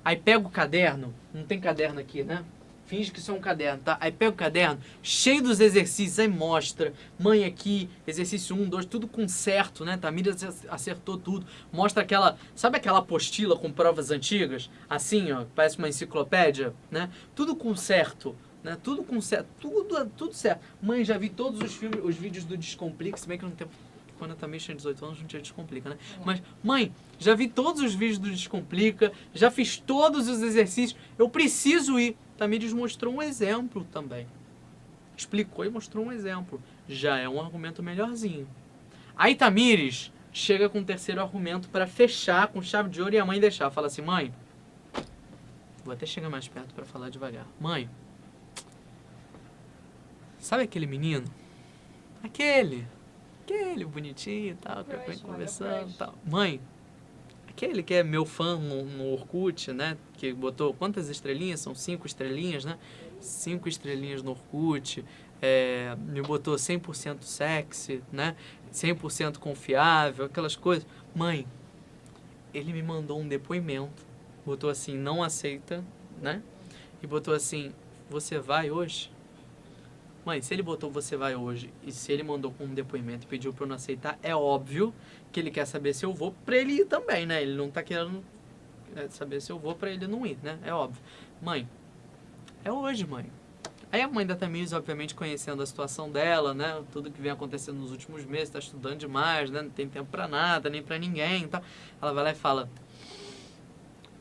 Aí pega o caderno, não tem caderno aqui, né? Finge que isso é um caderno, tá? Aí pega o caderno, cheio dos exercícios, aí mostra. Mãe aqui, exercício 1, 2, tudo com certo, né? Tamires acertou tudo. Mostra aquela, sabe aquela apostila com provas antigas? Assim, ó, parece uma enciclopédia, né? Tudo com certo, né? Tudo com certo, tudo certo. Mãe, já vi todos os filmes, os vídeos do Descomplica, se bem que não tem... Quando eu também tinha 18 anos, não tinha Descomplica, né? Mas, mãe, já vi todos os vídeos do Descomplica, já fiz todos os exercícios, eu preciso ir. Tamires mostrou um exemplo também. Explicou e mostrou um exemplo. Já é um argumento melhorzinho. Aí Tamires chega com o terceiro argumento para fechar com chave de ouro e a mãe deixar. Fala assim, mãe, vou até chegar mais perto para falar devagar. Mãe, sabe aquele menino? Aquele bonitinho e tal, que eu venho conversando e tal. Mãe, aquele que é meu fã no Orkut, né? Que botou quantas estrelinhas? São 5 estrelinhas, né? 5 estrelinhas no Orkut. Me botou 100% sexy, né? 100% confiável, aquelas coisas. Mãe, ele me mandou um depoimento. Botou assim, não aceita, né? E botou assim, você vai hoje? Mãe, se ele botou você vai hoje e se ele mandou com um depoimento e pediu pra eu não aceitar, é óbvio que ele quer saber se eu vou pra ele ir também, né? Ele não tá querendo saber se eu vou pra ele não ir, né? É óbvio. Mãe, é hoje, mãe. Aí a mãe da Tamires, obviamente, conhecendo a situação dela, né? Tudo que vem acontecendo nos últimos meses, tá estudando demais, né? Não tem tempo pra nada, nem pra ninguém e tal. Ela vai lá e fala,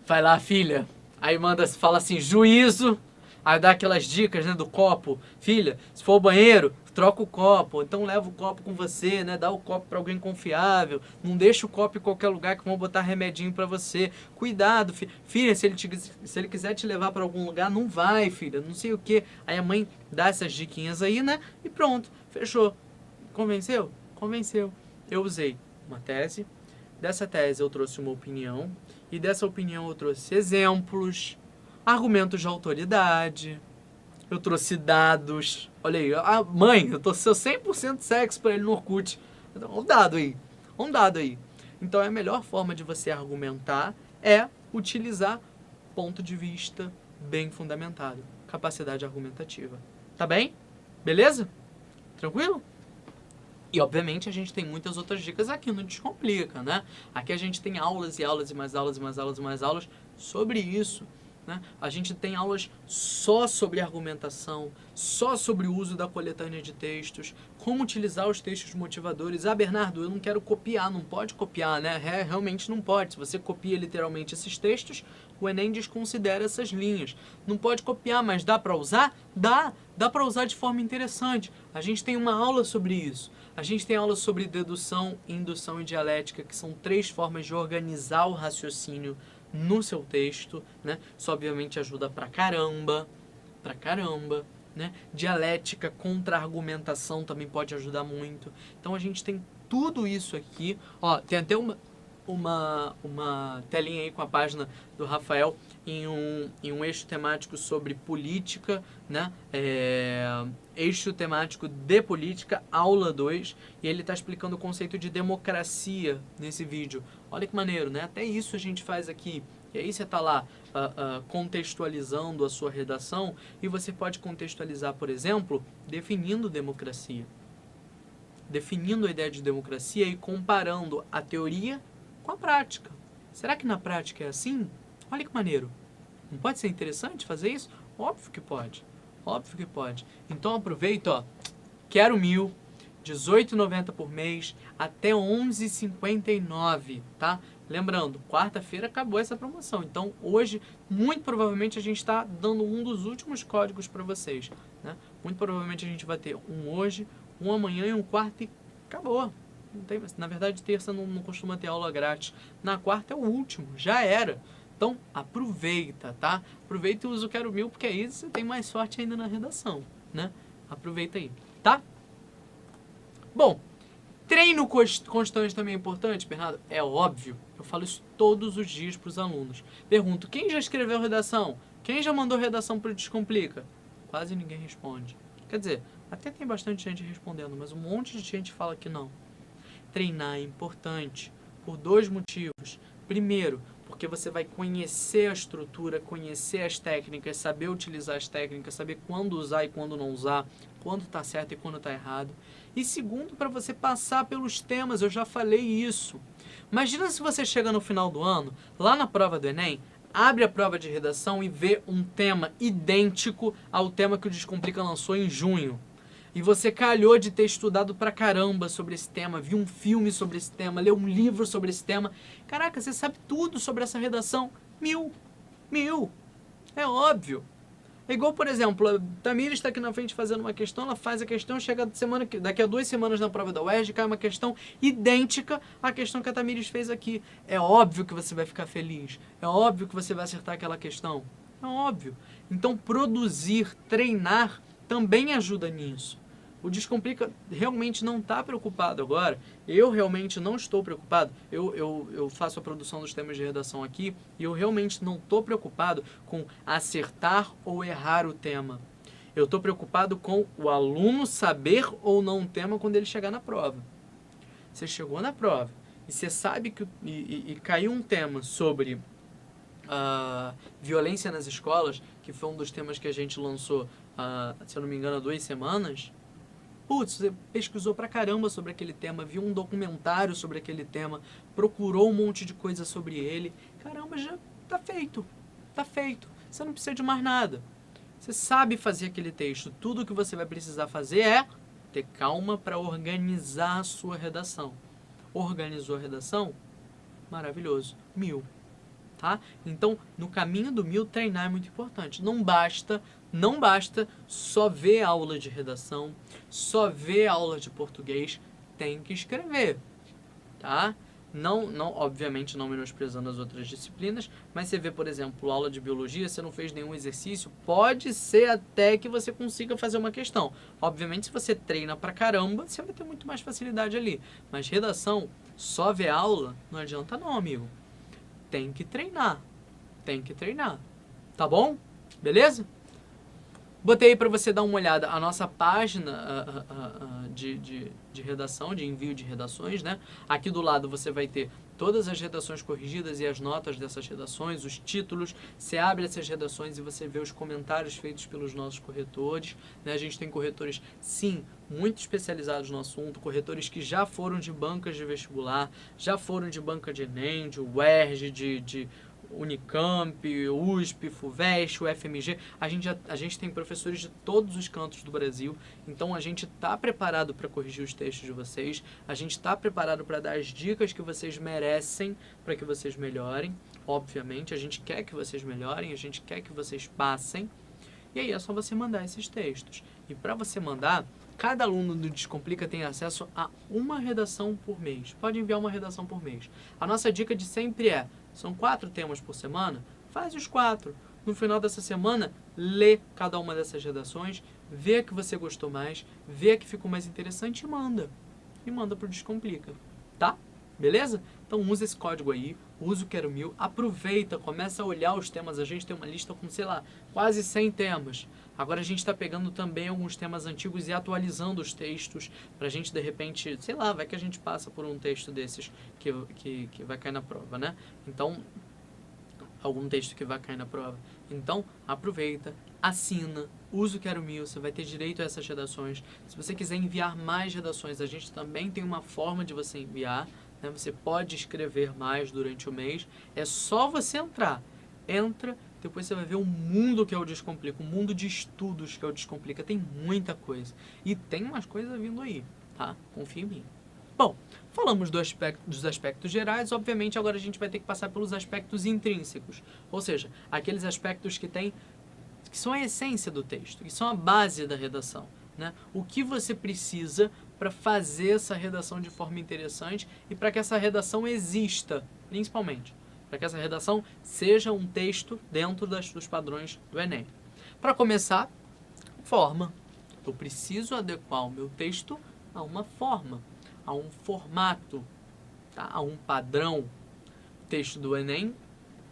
vai lá, filha. Aí fala assim, juízo. Aí dá aquelas dicas, né, do copo. Filha, se for ao banheiro, troca o copo. Então leva o copo com você, né? Dá o copo para alguém confiável. Não deixa o copo em qualquer lugar que vão botar remedinho para você. Cuidado, filha, se ele quiser te levar para algum lugar, não vai, filha. Não sei o quê. Aí a mãe dá essas diquinhas aí, né? E pronto, fechou. Convenceu? Convenceu. Eu usei uma tese. Dessa tese eu trouxe uma opinião. E dessa opinião eu trouxe exemplos, argumentos de autoridade, eu trouxe dados. Olha aí, mãe, eu tô seu 100% sexo pra ele no Orkut. Então, um dado aí. Então a melhor forma de você argumentar é utilizar ponto de vista bem fundamentado, capacidade argumentativa. Tá bem? Beleza? Tranquilo? E, obviamente, a gente tem muitas outras dicas aqui no Descomplica, né? Aqui a gente tem aulas e aulas e mais aulas e mais aulas e mais aulas sobre isso. Né? A gente tem aulas só sobre argumentação, só sobre o uso da coletânea de textos, como utilizar os textos motivadores. Bernardo, eu não quero copiar, não pode copiar, né? Realmente não pode. Se você copia literalmente esses textos, o Enem desconsidera essas linhas. Não pode copiar, mas dá para usar? Dá para usar de forma interessante. A gente tem uma aula sobre isso. A gente tem aula sobre dedução, indução e dialética, que são 3 formas de organizar o raciocínio no seu texto, né? Isso obviamente ajuda pra caramba, né? Dialética, contra-argumentação também pode ajudar muito. Então a gente tem tudo isso aqui. Ó, tem até uma telinha aí com a página do Rafael em um eixo temático sobre política, né? Eixo temático de política, aula 2, e ele está explicando o conceito de democracia nesse vídeo. Olha que maneiro, né? Até isso a gente faz aqui. E aí você está lá contextualizando a sua redação, e você pode contextualizar, por exemplo, definindo democracia. Definindo a ideia de democracia e comparando a teoria com a prática. Será que na prática é assim? Olha que maneiro. Não pode ser interessante fazer isso? Óbvio que pode. Óbvio que pode. Então aproveita, ó. Quero 1.000, R$18,90 por mês, até R$11,59, tá? Lembrando, quarta-feira acabou essa promoção. Então hoje, muito provavelmente, a gente está dando um dos últimos códigos para vocês, né? Muito provavelmente a gente vai ter um hoje, um amanhã e um quarta e acabou. Não tem, na verdade, terça não costuma ter aula grátis. Na quarta é o último, já era. Então, aproveita, tá? Aproveita e usa o Quero 1.000, porque aí você tem mais sorte ainda na redação, né? Aproveita aí, tá? Bom, treino constante também é importante, Bernardo? É óbvio. Eu falo isso todos os dias para os alunos. Pergunto, quem já escreveu redação? Quem já mandou redação para o Descomplica? Quase ninguém responde. Quer dizer, Até tem bastante gente respondendo, mas um monte de gente fala que não. Treinar é importante por 2 motivos. Primeiro, porque você vai conhecer a estrutura, conhecer as técnicas, saber utilizar as técnicas, saber quando usar e quando não usar, quando está certo e quando está errado. E segundo, para você passar pelos temas, eu já falei isso. Imagina se você chega no final do ano, lá na prova do Enem, abre a prova de redação e vê um tema idêntico ao tema que o Descomplica lançou em junho. E você calhou de ter estudado pra caramba sobre esse tema, viu um filme sobre esse tema, leu um livro sobre esse tema. Caraca, você sabe tudo sobre essa redação. 1000. É óbvio. É igual, por exemplo, a Tamires está aqui na frente fazendo uma questão, ela faz a questão, chega daqui a 2 semanas na prova da UERJ, cai uma questão idêntica à questão que a Tamires fez aqui. É óbvio que você vai ficar feliz. É óbvio que você vai acertar aquela questão. É óbvio. Então, produzir, treinar, também ajuda nisso. O Descomplica realmente não está preocupado agora. Eu realmente não estou preocupado. Eu faço a produção dos temas de redação aqui e eu realmente não estou preocupado com acertar ou errar o tema. Eu estou preocupado com o aluno saber ou não um tema quando ele chegar na prova. Você chegou na prova e você sabe que caiu um tema sobre violência nas escolas, que foi um dos temas que a gente lançou, se eu não me engano, há 2 semanas. Putz, você pesquisou pra caramba sobre aquele tema, viu um documentário sobre aquele tema, procurou um monte de coisa sobre ele. Caramba, já tá feito. Tá feito. Você não precisa de mais nada. Você sabe fazer aquele texto. Tudo que você vai precisar fazer é ter calma para organizar a sua redação. Organizou a redação? Maravilhoso. 1000. Tá? Então, no caminho do 1000, treinar é muito importante. Não basta só ver aula de redação, só ver aula de português, tem que escrever, tá? Não, obviamente não menosprezando as outras disciplinas, mas você vê, por exemplo, aula de biologia, você não fez nenhum exercício, pode ser até que você consiga fazer uma questão. Obviamente, se você treina pra caramba, você vai ter muito mais facilidade ali. Mas redação, só ver aula, não adianta não, amigo. Tem que treinar, tá bom? Beleza? Botei aí para você dar uma olhada a nossa página de redação, de envio de redações, né? Aqui do lado você vai ter todas as redações corrigidas e as notas dessas redações, os títulos. Você abre essas redações e você vê os comentários feitos pelos nossos corretores, né? A gente tem corretores, sim, muito especializados no assunto, corretores que já foram de bancas de vestibular, já foram de banca de Enem, de UERJ, de Unicamp, USP, FUVEST, UFMG. A gente tem professores de todos os cantos do Brasil, então a gente está preparado para corrigir os textos de vocês, a gente está preparado para dar as dicas que vocês merecem para que vocês melhorem. Obviamente, a gente quer que vocês melhorem, a gente quer que vocês passem, e aí é só você mandar esses textos. E para você mandar, cada aluno do Descomplica tem acesso a uma redação por mês. Pode enviar uma redação por mês. A nossa dica de sempre é: são 4 temas por semana, faz os 4. No final dessa semana, lê cada uma dessas redações, vê a que você gostou mais, vê a que ficou mais interessante e manda. E manda pro Descomplica, tá? Beleza? Então usa esse código aí, usa o Quero 1000, aproveita, começa a olhar os temas. A gente tem uma lista com, sei lá, quase 100 temas. Agora a gente está pegando também alguns temas antigos e atualizando os textos pra gente, de repente, sei lá, vai que a gente passa por um texto desses que vai cair na prova, né? Então, algum texto que vai cair na prova. Então, aproveita, assina, usa o Quero 1000, você vai ter direito a essas redações. Se você quiser enviar mais redações, a gente também tem uma forma de você enviar, né? Você pode escrever mais durante o mês, é só você entrar. Entra, depois você vai ver o mundo que é o Descomplica, o mundo de estudos que é o Descomplica. Tem muita coisa. E tem umas coisas vindo aí, tá? Confia em mim. Bom, falamos dos aspectos gerais, obviamente agora a gente vai ter que passar pelos aspectos intrínsecos. Ou seja, aqueles aspectos que são a essência do texto, que são a base da redação, né? O que você precisa para fazer essa redação de forma interessante e para que essa redação exista, principalmente. Para que essa redação seja um texto dentro dos padrões do Enem. Para começar, forma. Eu preciso adequar o meu texto a uma forma, a um formato, tá? A um padrão. O texto do Enem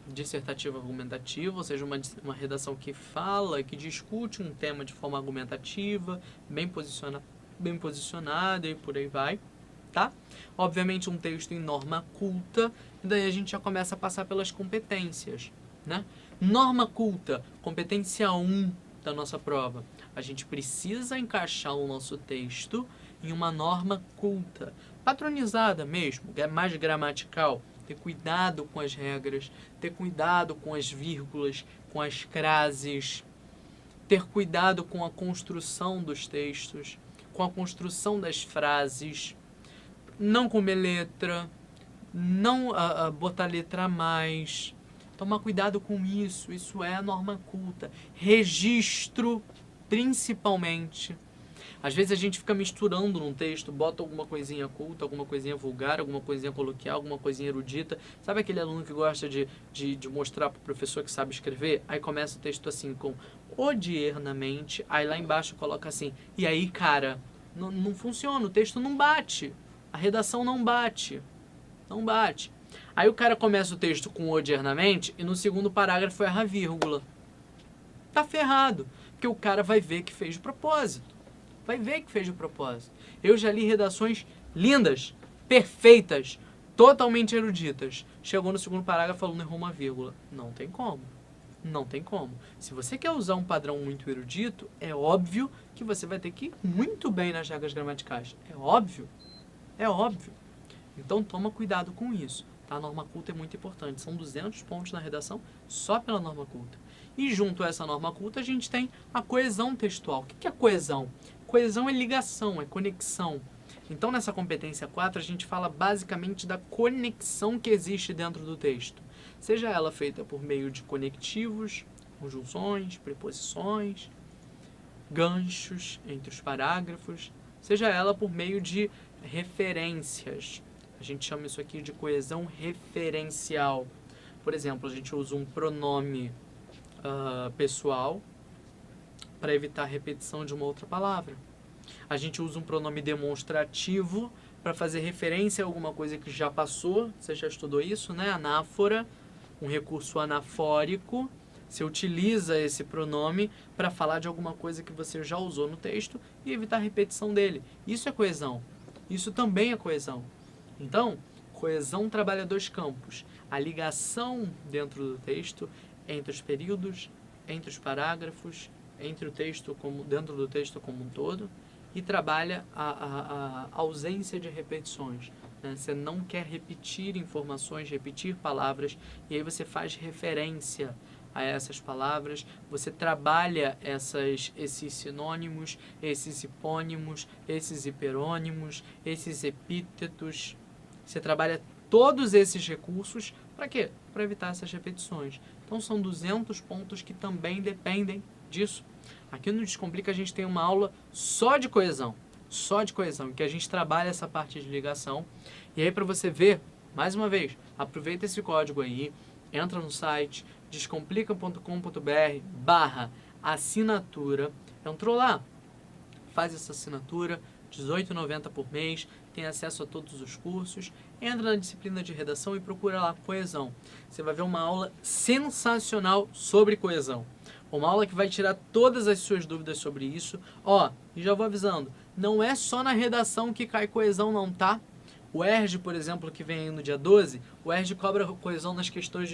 dissertativa argumentativa, ou seja, uma redação que fala, que discute um tema de forma argumentativa, bem posicionada e por aí vai, tá? Obviamente um texto em norma culta, e daí a gente já começa a passar pelas competências, né? Norma culta, competência 1 da nossa prova. A gente precisa encaixar o nosso texto em uma norma culta, padronizada mesmo, mais gramatical. Ter cuidado com as regras, ter cuidado com as vírgulas, com as crases, ter cuidado com a construção dos textos, com a construção das frases, não comer letra, não botar letra a mais, tomar cuidado com isso, isso é a norma culta. Registro, principalmente. Às vezes a gente fica misturando num texto, bota alguma coisinha culta, alguma coisinha vulgar, alguma coisinha coloquial, alguma coisinha erudita. Sabe aquele aluno que gosta de mostrar para o professor que sabe escrever? Aí começa o texto assim com odiernamente, aí lá embaixo coloca assim, e aí cara, não funciona, o texto não bate, a redação não bate, não bate. Aí o cara começa o texto com odiernamente e no segundo parágrafo erra a vírgula. Tá ferrado, porque o cara vai ver que fez de propósito. Vai ver que fez de propósito. Eu já li redações lindas, perfeitas, totalmente eruditas. Chegou no segundo parágrafo falando errou uma vírgula. Não tem como. Não tem como. Se você quer usar um padrão muito erudito, é óbvio que você vai ter que ir muito bem nas regras gramaticais. É óbvio. É óbvio. Então toma cuidado com isso. Tá? A norma culta é muito importante. São 200 pontos na redação só pela norma culta. E junto a essa norma culta a gente tem a coesão textual. O que é coesão? Coesão é ligação, é conexão. Então, nessa competência 4, a gente fala basicamente da conexão que existe dentro do texto. Seja ela feita por meio de conectivos, conjunções, preposições, ganchos entre os parágrafos, seja ela por meio de referências. A gente chama isso aqui de coesão referencial. Por exemplo, a gente usa um pronome pessoal para evitar a repetição de uma outra palavra. A gente usa um pronome demonstrativo para fazer referência a alguma coisa que já passou. Você já estudou isso, né? Anáfora, um recurso anafórico. Você utiliza esse pronome para falar de alguma coisa que você já usou no texto e evitar a repetição dele. Isso é coesão. Isso também é coesão. Então, coesão trabalha dois campos. A ligação dentro do texto entre os períodos, entre os parágrafos, entre o texto dentro do texto como um todo, e trabalha a ausência de repetições. Né? Você não quer repetir informações, repetir palavras, e aí você faz referência a essas palavras, você trabalha esses sinônimos, esses hipônimos, esses hiperônimos, esses epítetos. Você trabalha todos esses recursos para quê? Para evitar essas repetições. Então são 200 pontos que também dependem disso. Aqui no Descomplica a gente tem uma aula só de coesão, em que a gente trabalha essa parte de ligação. E aí para você ver, mais uma vez, aproveita esse código aí, entra no site descomplica.com.br/assinatura, entrou lá, faz essa assinatura, R$18,90 por mês, tem acesso a todos os cursos, entra na disciplina de redação e procura lá coesão. Você vai ver uma aula sensacional sobre coesão. Uma aula que vai tirar todas as suas dúvidas sobre isso. E já vou avisando, não é só na redação que cai coesão não, tá? O ERJ, por exemplo, que vem aí no dia 12, o ERJ cobra coesão nas questões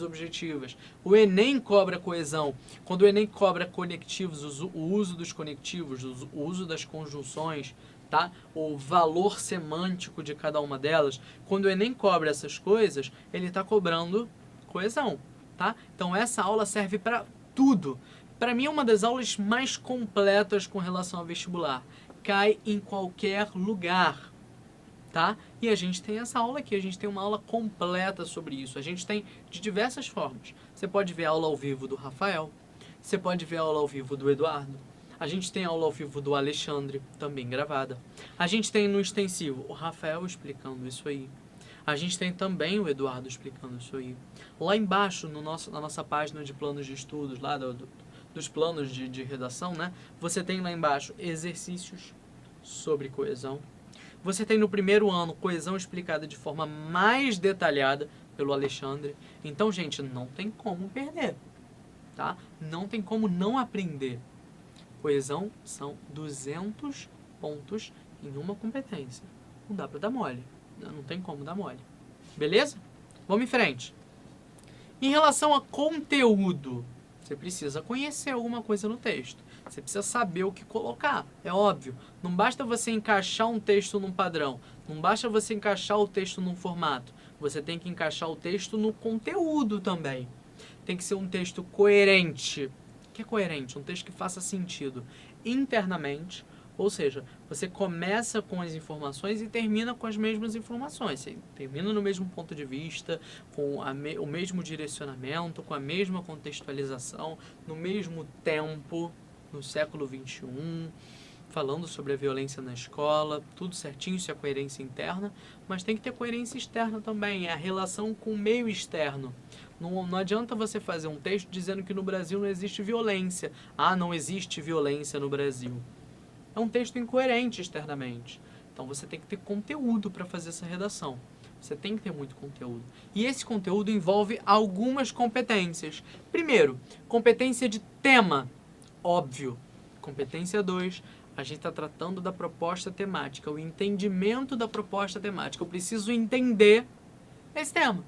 objetivas. O Enem cobra coesão. Quando o Enem cobra conectivos, o uso dos conectivos, o uso das conjunções, tá? O valor semântico de cada uma delas. Quando o Enem cobra essas coisas, ele está cobrando coesão. Tá? Então essa aula serve para tudo. Para mim é uma das aulas mais completas com relação ao vestibular. Cai em qualquer lugar, tá? E a gente tem essa aula aqui, a gente tem uma aula completa sobre isso. A gente tem de diversas formas. Você pode ver aula ao vivo do Rafael, você pode ver aula ao vivo do Eduardo, a gente tem aula ao vivo do Alexandre, também gravada. A gente tem no extensivo o Rafael explicando isso aí. A gente tem também o Eduardo explicando isso aí. Lá embaixo, na nossa página de planos de estudos, lá dos planos de redação, né? Você tem lá embaixo exercícios sobre coesão. Você tem no primeiro ano coesão explicada de forma mais detalhada. pelo Alexandre. Então, gente, não tem como perder, tá? Não tem como não aprender. Coesão são 200 pontos em uma competência. Não dá pra dar mole. Não tem como dar mole. Beleza? Vamos em frente. Em relação a conteúdo, você precisa conhecer alguma coisa no texto. Você precisa saber o que colocar. É óbvio. Não basta você encaixar um texto num padrão. Não basta você encaixar o texto num formato. Você tem que encaixar o texto no conteúdo também. Tem que ser um texto coerente. O que é coerente? Um texto que faça sentido internamente. Ou seja, você começa com as informações e termina com as mesmas informações. Você termina no mesmo ponto de vista, com o mesmo direcionamento, com a mesma contextualização, no mesmo tempo, no século XXI, falando sobre a violência na escola, tudo certinho, isso é coerência interna, mas tem que ter coerência externa também, é a relação com o meio externo. Não adianta você fazer um texto dizendo que no Brasil não existe violência. Ah, não existe violência no Brasil. É um texto incoerente externamente. Então você tem que ter conteúdo para fazer essa redação. Você tem que ter muito conteúdo. E esse conteúdo envolve algumas competências. Primeiro, competência de tema. Óbvio. Competência 2, a gente está tratando da proposta temática, o entendimento da proposta temática. Eu preciso entender esse tema.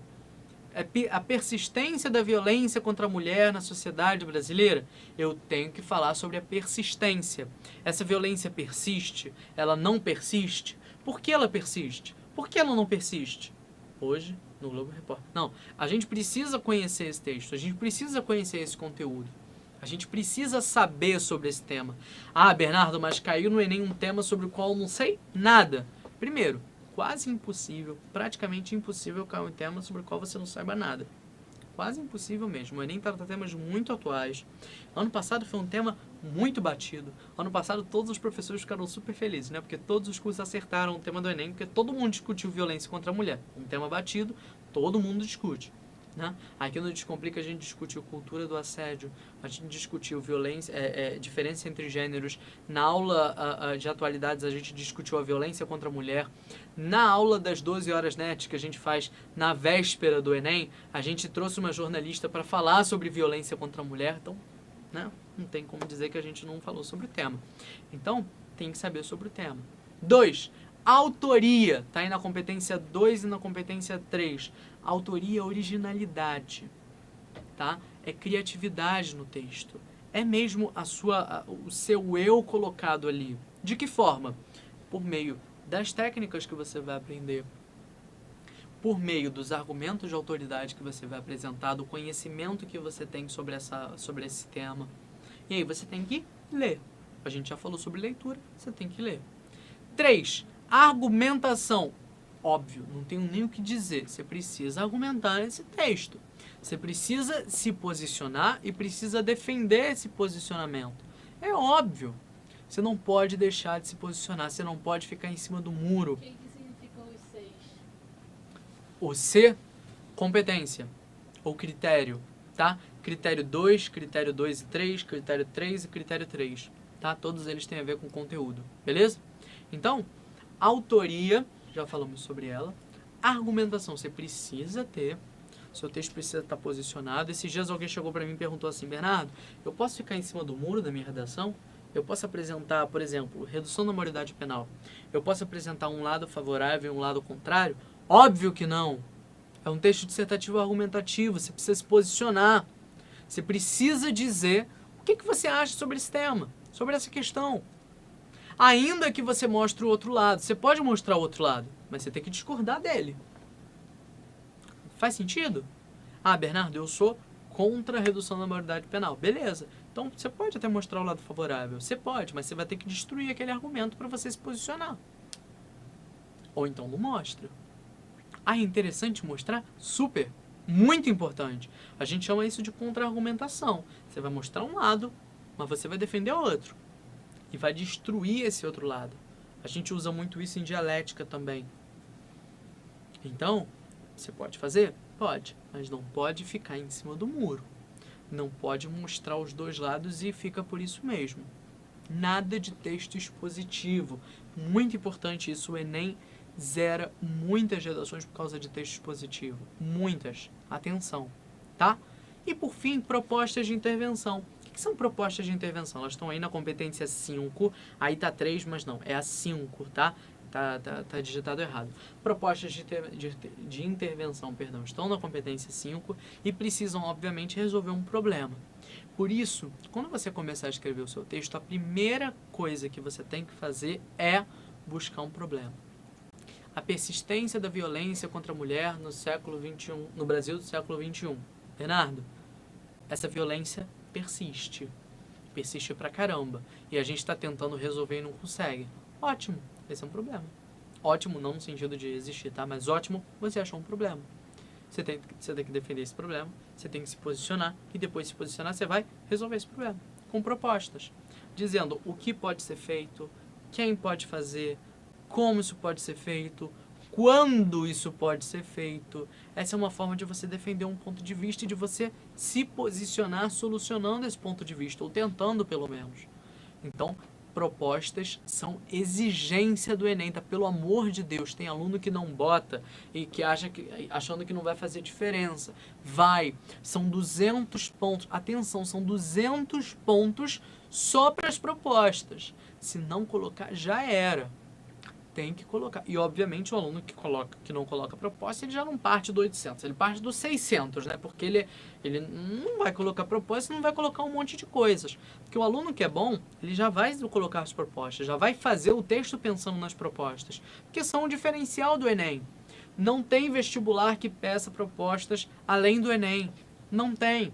A persistência da violência contra a mulher na sociedade brasileira, eu tenho que falar sobre a persistência. Essa violência persiste? Ela não persiste? Por que ela persiste? Por que ela não persiste? Hoje, no Globo Repórter. Não, a gente precisa conhecer esse texto, a gente precisa conhecer esse conteúdo. A gente precisa saber sobre esse tema. Ah, Bernardo, mas caiu no Enem um tema sobre o qual eu não sei nada. Primeiro, quase impossível, praticamente impossível cair um tema sobre o qual você não saiba nada. Quase impossível mesmo. O Enem trata temas muito atuais. Ano passado foi um tema muito batido. Ano passado todos os professores ficaram super felizes, né? Porque todos os cursos acertaram o tema do Enem, porque todo mundo discutiu violência contra a mulher. Um tema batido, todo mundo discute. Né? Aqui no Descomplica a gente discutiu cultura do assédio, a gente discutiu violência, diferença entre gêneros. Na aula de atualidades a gente discutiu a violência contra a mulher. Na aula das 12 horas net que a gente faz na véspera do Enem, a gente trouxe uma jornalista para falar sobre violência contra a mulher. Então, né? Não tem como dizer que a gente não falou sobre o tema. Então, tem que saber sobre o tema. 2. Autoria. Está aí na competência 2 e na competência 3. Autoria é originalidade, tá? É criatividade no texto. É mesmo o seu eu colocado ali. De que forma? Por meio das técnicas que você vai aprender, por meio dos argumentos de autoridade que você vai apresentar, do conhecimento que você tem sobre esse tema. E aí você tem que ler. A gente já falou sobre leitura, você tem que ler. 3. Argumentação. Óbvio, não tenho nem o que dizer. Você precisa argumentar esse texto. Você precisa se posicionar e precisa defender esse posicionamento. É óbvio. Você não pode deixar de se posicionar. Você não pode ficar em cima do muro. O que significam os 6? O C, competência ou critério, tá? Critério 2 e 3, critério 3 e critério 3, tá? Todos eles têm a ver com conteúdo, beleza? Então, autoria, já falamos sobre ela. Argumentação, você precisa ter, seu texto precisa estar posicionado. Esses dias alguém chegou para mim e perguntou assim: Bernardo, eu posso ficar em cima do muro da minha redação? Eu posso apresentar, por exemplo, redução da maioridade penal. Eu posso apresentar um lado favorável e um lado contrário? Óbvio que não. É um texto dissertativo argumentativo, você precisa se posicionar. Você precisa dizer o que você acha sobre esse tema, sobre essa questão. Ainda que você mostre o outro lado. Você pode mostrar o outro lado, mas você tem que discordar dele. Faz sentido? Ah, Bernardo, eu sou contra a redução da maioridade penal. Beleza. Então, você pode até mostrar o lado favorável. Você pode, mas você vai ter que destruir aquele argumento para você se posicionar. Ou então não mostra. Ah, é interessante mostrar? Super. Muito importante. A gente chama isso de contra-argumentação. Você vai mostrar um lado, mas você vai defender o outro. E vai destruir esse outro lado. A gente usa muito isso em dialética também. Então, você pode fazer? Pode. Mas não pode ficar em cima do muro. Não pode mostrar os dois lados e fica por isso mesmo. Nada de texto expositivo. Muito importante isso. O Enem zera muitas redações por causa de texto expositivo. Muitas. Atenção, tá? E por fim, propostas de intervenção. O que são propostas de intervenção? Elas estão aí na competência 5, aí tá 3, mas não, é a 5, tá? Tá digitado errado. Propostas de intervenção, perdão, estão na competência 5 e precisam, obviamente, resolver um problema. Por isso, quando você começar a escrever o seu texto, a primeira coisa que você tem que fazer é buscar um problema. A persistência da violência contra a mulher no século XXI, no Brasil do século XXI. Bernardo, essa violência persiste. Persiste pra caramba. E a gente está tentando resolver e não consegue. Ótimo, esse é um problema. Ótimo, não no sentido de existir, tá? Mas ótimo, você achou um problema. Você tem que defender esse problema, você tem que se posicionar, e depois de se posicionar, você vai resolver esse problema. Com propostas. Dizendo o que pode ser feito, quem pode fazer, como isso pode ser feito, quando isso pode ser feito. Essa é uma forma de você defender um ponto de vista e de você se posicionar solucionando esse ponto de vista, ou tentando pelo menos. Então, propostas são exigência do Enem, tá? Pelo amor de Deus, tem aluno que não bota e que achando que não vai fazer diferença. Vai, são 200 pontos, atenção, são 200 pontos só para as propostas. Se não colocar, já era. Tem que colocar. E, obviamente, o aluno que não coloca proposta, ele já não parte do 800, ele parte do 600, né? Porque ele não vai colocar proposta, não vai colocar um monte de coisas. Porque o aluno que é bom, ele já vai colocar as propostas, já vai fazer o texto pensando nas propostas. Porque são o diferencial do Enem. Não tem vestibular que peça propostas além do Enem. Não tem.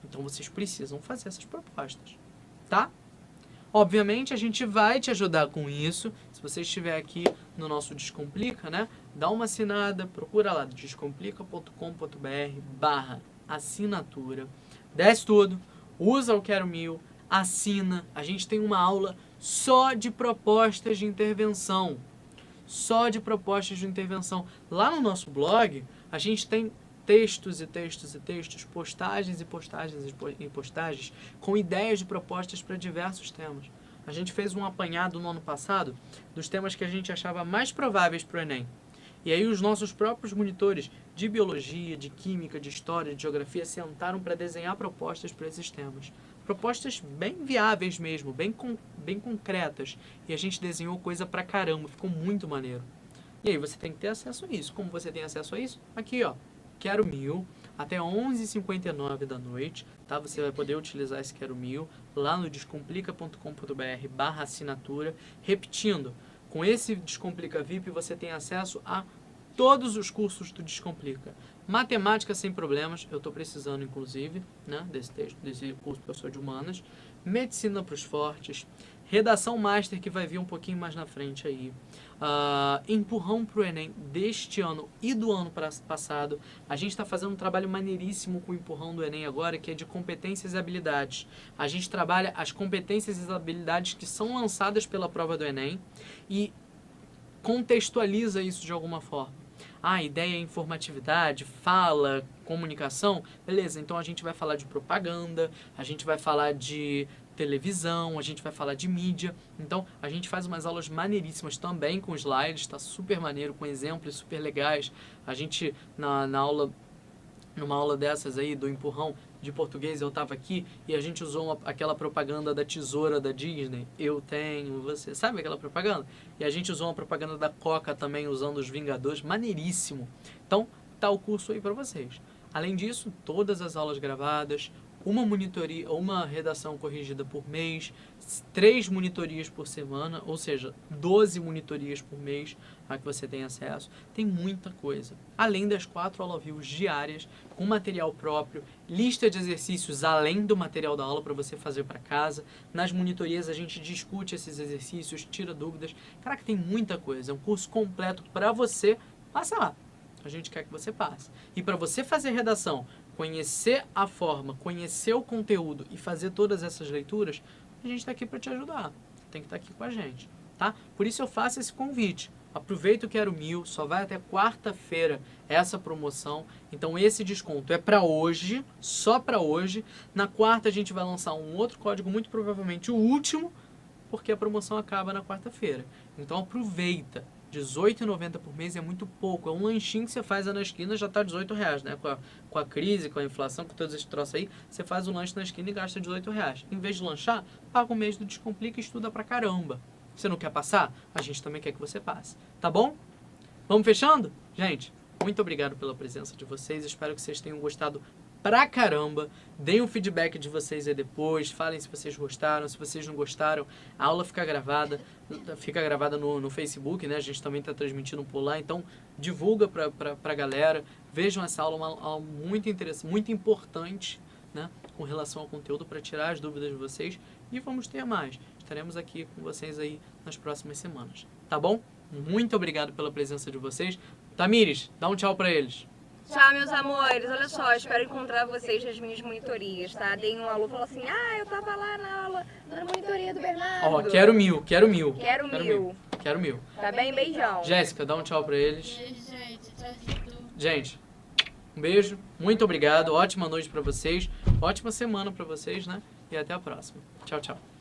Então, vocês precisam fazer essas propostas. Tá? Obviamente, a gente vai te ajudar com isso. Se você estiver aqui no nosso Descomplica, né? Dá uma assinada, procura lá, descomplica.com.br/assinatura. Desce tudo, usa o Quero 1000, assina. A gente tem uma aula só de propostas de intervenção. Só de propostas de intervenção. Lá no nosso blog, a gente tem textos e textos e textos, postagens e postagens e postagens com ideias de propostas para diversos temas. A gente fez um apanhado no ano passado dos temas que a gente achava mais prováveis para o Enem. E aí os nossos próprios monitores de biologia, de química, de história, de geografia sentaram para desenhar propostas para esses temas. Propostas bem viáveis mesmo, bem concretas. E a gente desenhou coisa pra caramba, ficou muito maneiro. E aí você tem que ter acesso a isso. Como você tem acesso a isso? Aqui, ó. Quero 1000, até 11h59 da noite, tá? Você vai poder utilizar esse Quero 1000 lá no descomplica.com.br/assinatura. Repetindo, com esse Descomplica VIP você tem acesso a todos os cursos do Descomplica. Matemática sem problemas, eu estou precisando inclusive, né, desse curso professor de humanas. Medicina para os fortes. Redação Master, que vai vir um pouquinho mais na frente aí. Empurrão para o Enem deste ano e do ano passado. A gente está fazendo um trabalho maneiríssimo com o empurrão do Enem agora, que é de competências e habilidades. A gente trabalha as competências e as habilidades que são lançadas pela prova do Enem e contextualiza isso de alguma forma. Ideia é informatividade, fala, comunicação. Beleza, então a gente vai falar de propaganda, a gente vai falar de televisão, a gente vai falar de mídia. Então, a gente faz umas aulas maneiríssimas também com slides, tá super maneiro, com exemplos super legais. A gente, numa aula dessas aí, do empurrão de português, eu tava aqui e a gente usou aquela propaganda da tesoura da Disney. Eu tenho, você... Sabe aquela propaganda? E a gente usou uma propaganda da Coca também, usando os Vingadores. Maneiríssimo. Então, tá o curso aí pra vocês. Além disso, todas as aulas gravadas, uma monitoria, uma redação corrigida por mês, 3 monitorias por semana, ou seja, 12 monitorias por mês a que você tem acesso. Tem muita coisa. Além das 4 aulas vivas diárias, com material próprio, lista de exercícios além do material da aula para você fazer para casa. Nas monitorias a gente discute esses exercícios, tira dúvidas. Caraca, tem muita coisa. É um curso completo para você. Passa lá. A gente quer que você passe. E para você fazer redação, conhecer a forma, conhecer o conteúdo e fazer todas essas leituras, a gente está aqui para te ajudar. Tem que estar aqui com a gente, tá? Por isso eu faço esse convite. Aproveita o Quero 1000, só vai até quarta-feira essa promoção. Então esse desconto é para hoje, só para hoje. Na quarta a gente vai lançar um outro código, muito provavelmente o último, porque a promoção acaba na quarta-feira. Então aproveita. R$18,90 por mês é muito pouco. É um lanchinho que você faz na esquina, já tá R$18, né? Com a crise, com a inflação, com todos esses troços aí, você faz o lanche na esquina e gasta R$18. Em vez de lanchar, paga o mês do Descomplica e estuda pra caramba. Você não quer passar? A gente também quer que você passe. Tá bom? Vamos fechando? Gente, muito obrigado pela presença de vocês. Espero que vocês tenham gostado pra caramba. Deem um feedback de vocês aí depois. Falem se vocês gostaram, se vocês não gostaram. A aula fica gravada no Facebook, né? A gente também está transmitindo por lá. Então, divulga pra galera. Vejam essa aula, uma aula muito interessante, muito importante, né? Com relação ao conteúdo, para tirar as dúvidas de vocês. E vamos ter mais. Estaremos aqui com vocês aí nas próximas semanas. Tá bom? Muito obrigado pela presença de vocês. Tamires, dá um tchau pra eles. Tchau, meus amores. Olha só, espero encontrar vocês nas minhas monitorias, tá? Dei um alô e falou assim, eu tava lá na aula, na monitoria do Bernardo. Ó, quero mil. Quero mil. Tá bem? Beijão. Jéssica, dá um tchau pra eles. Beijo, gente. Tchau, Gente, um beijo. Muito obrigado. Ótima noite pra vocês. Ótima semana pra vocês, né? E até a próxima. Tchau, tchau.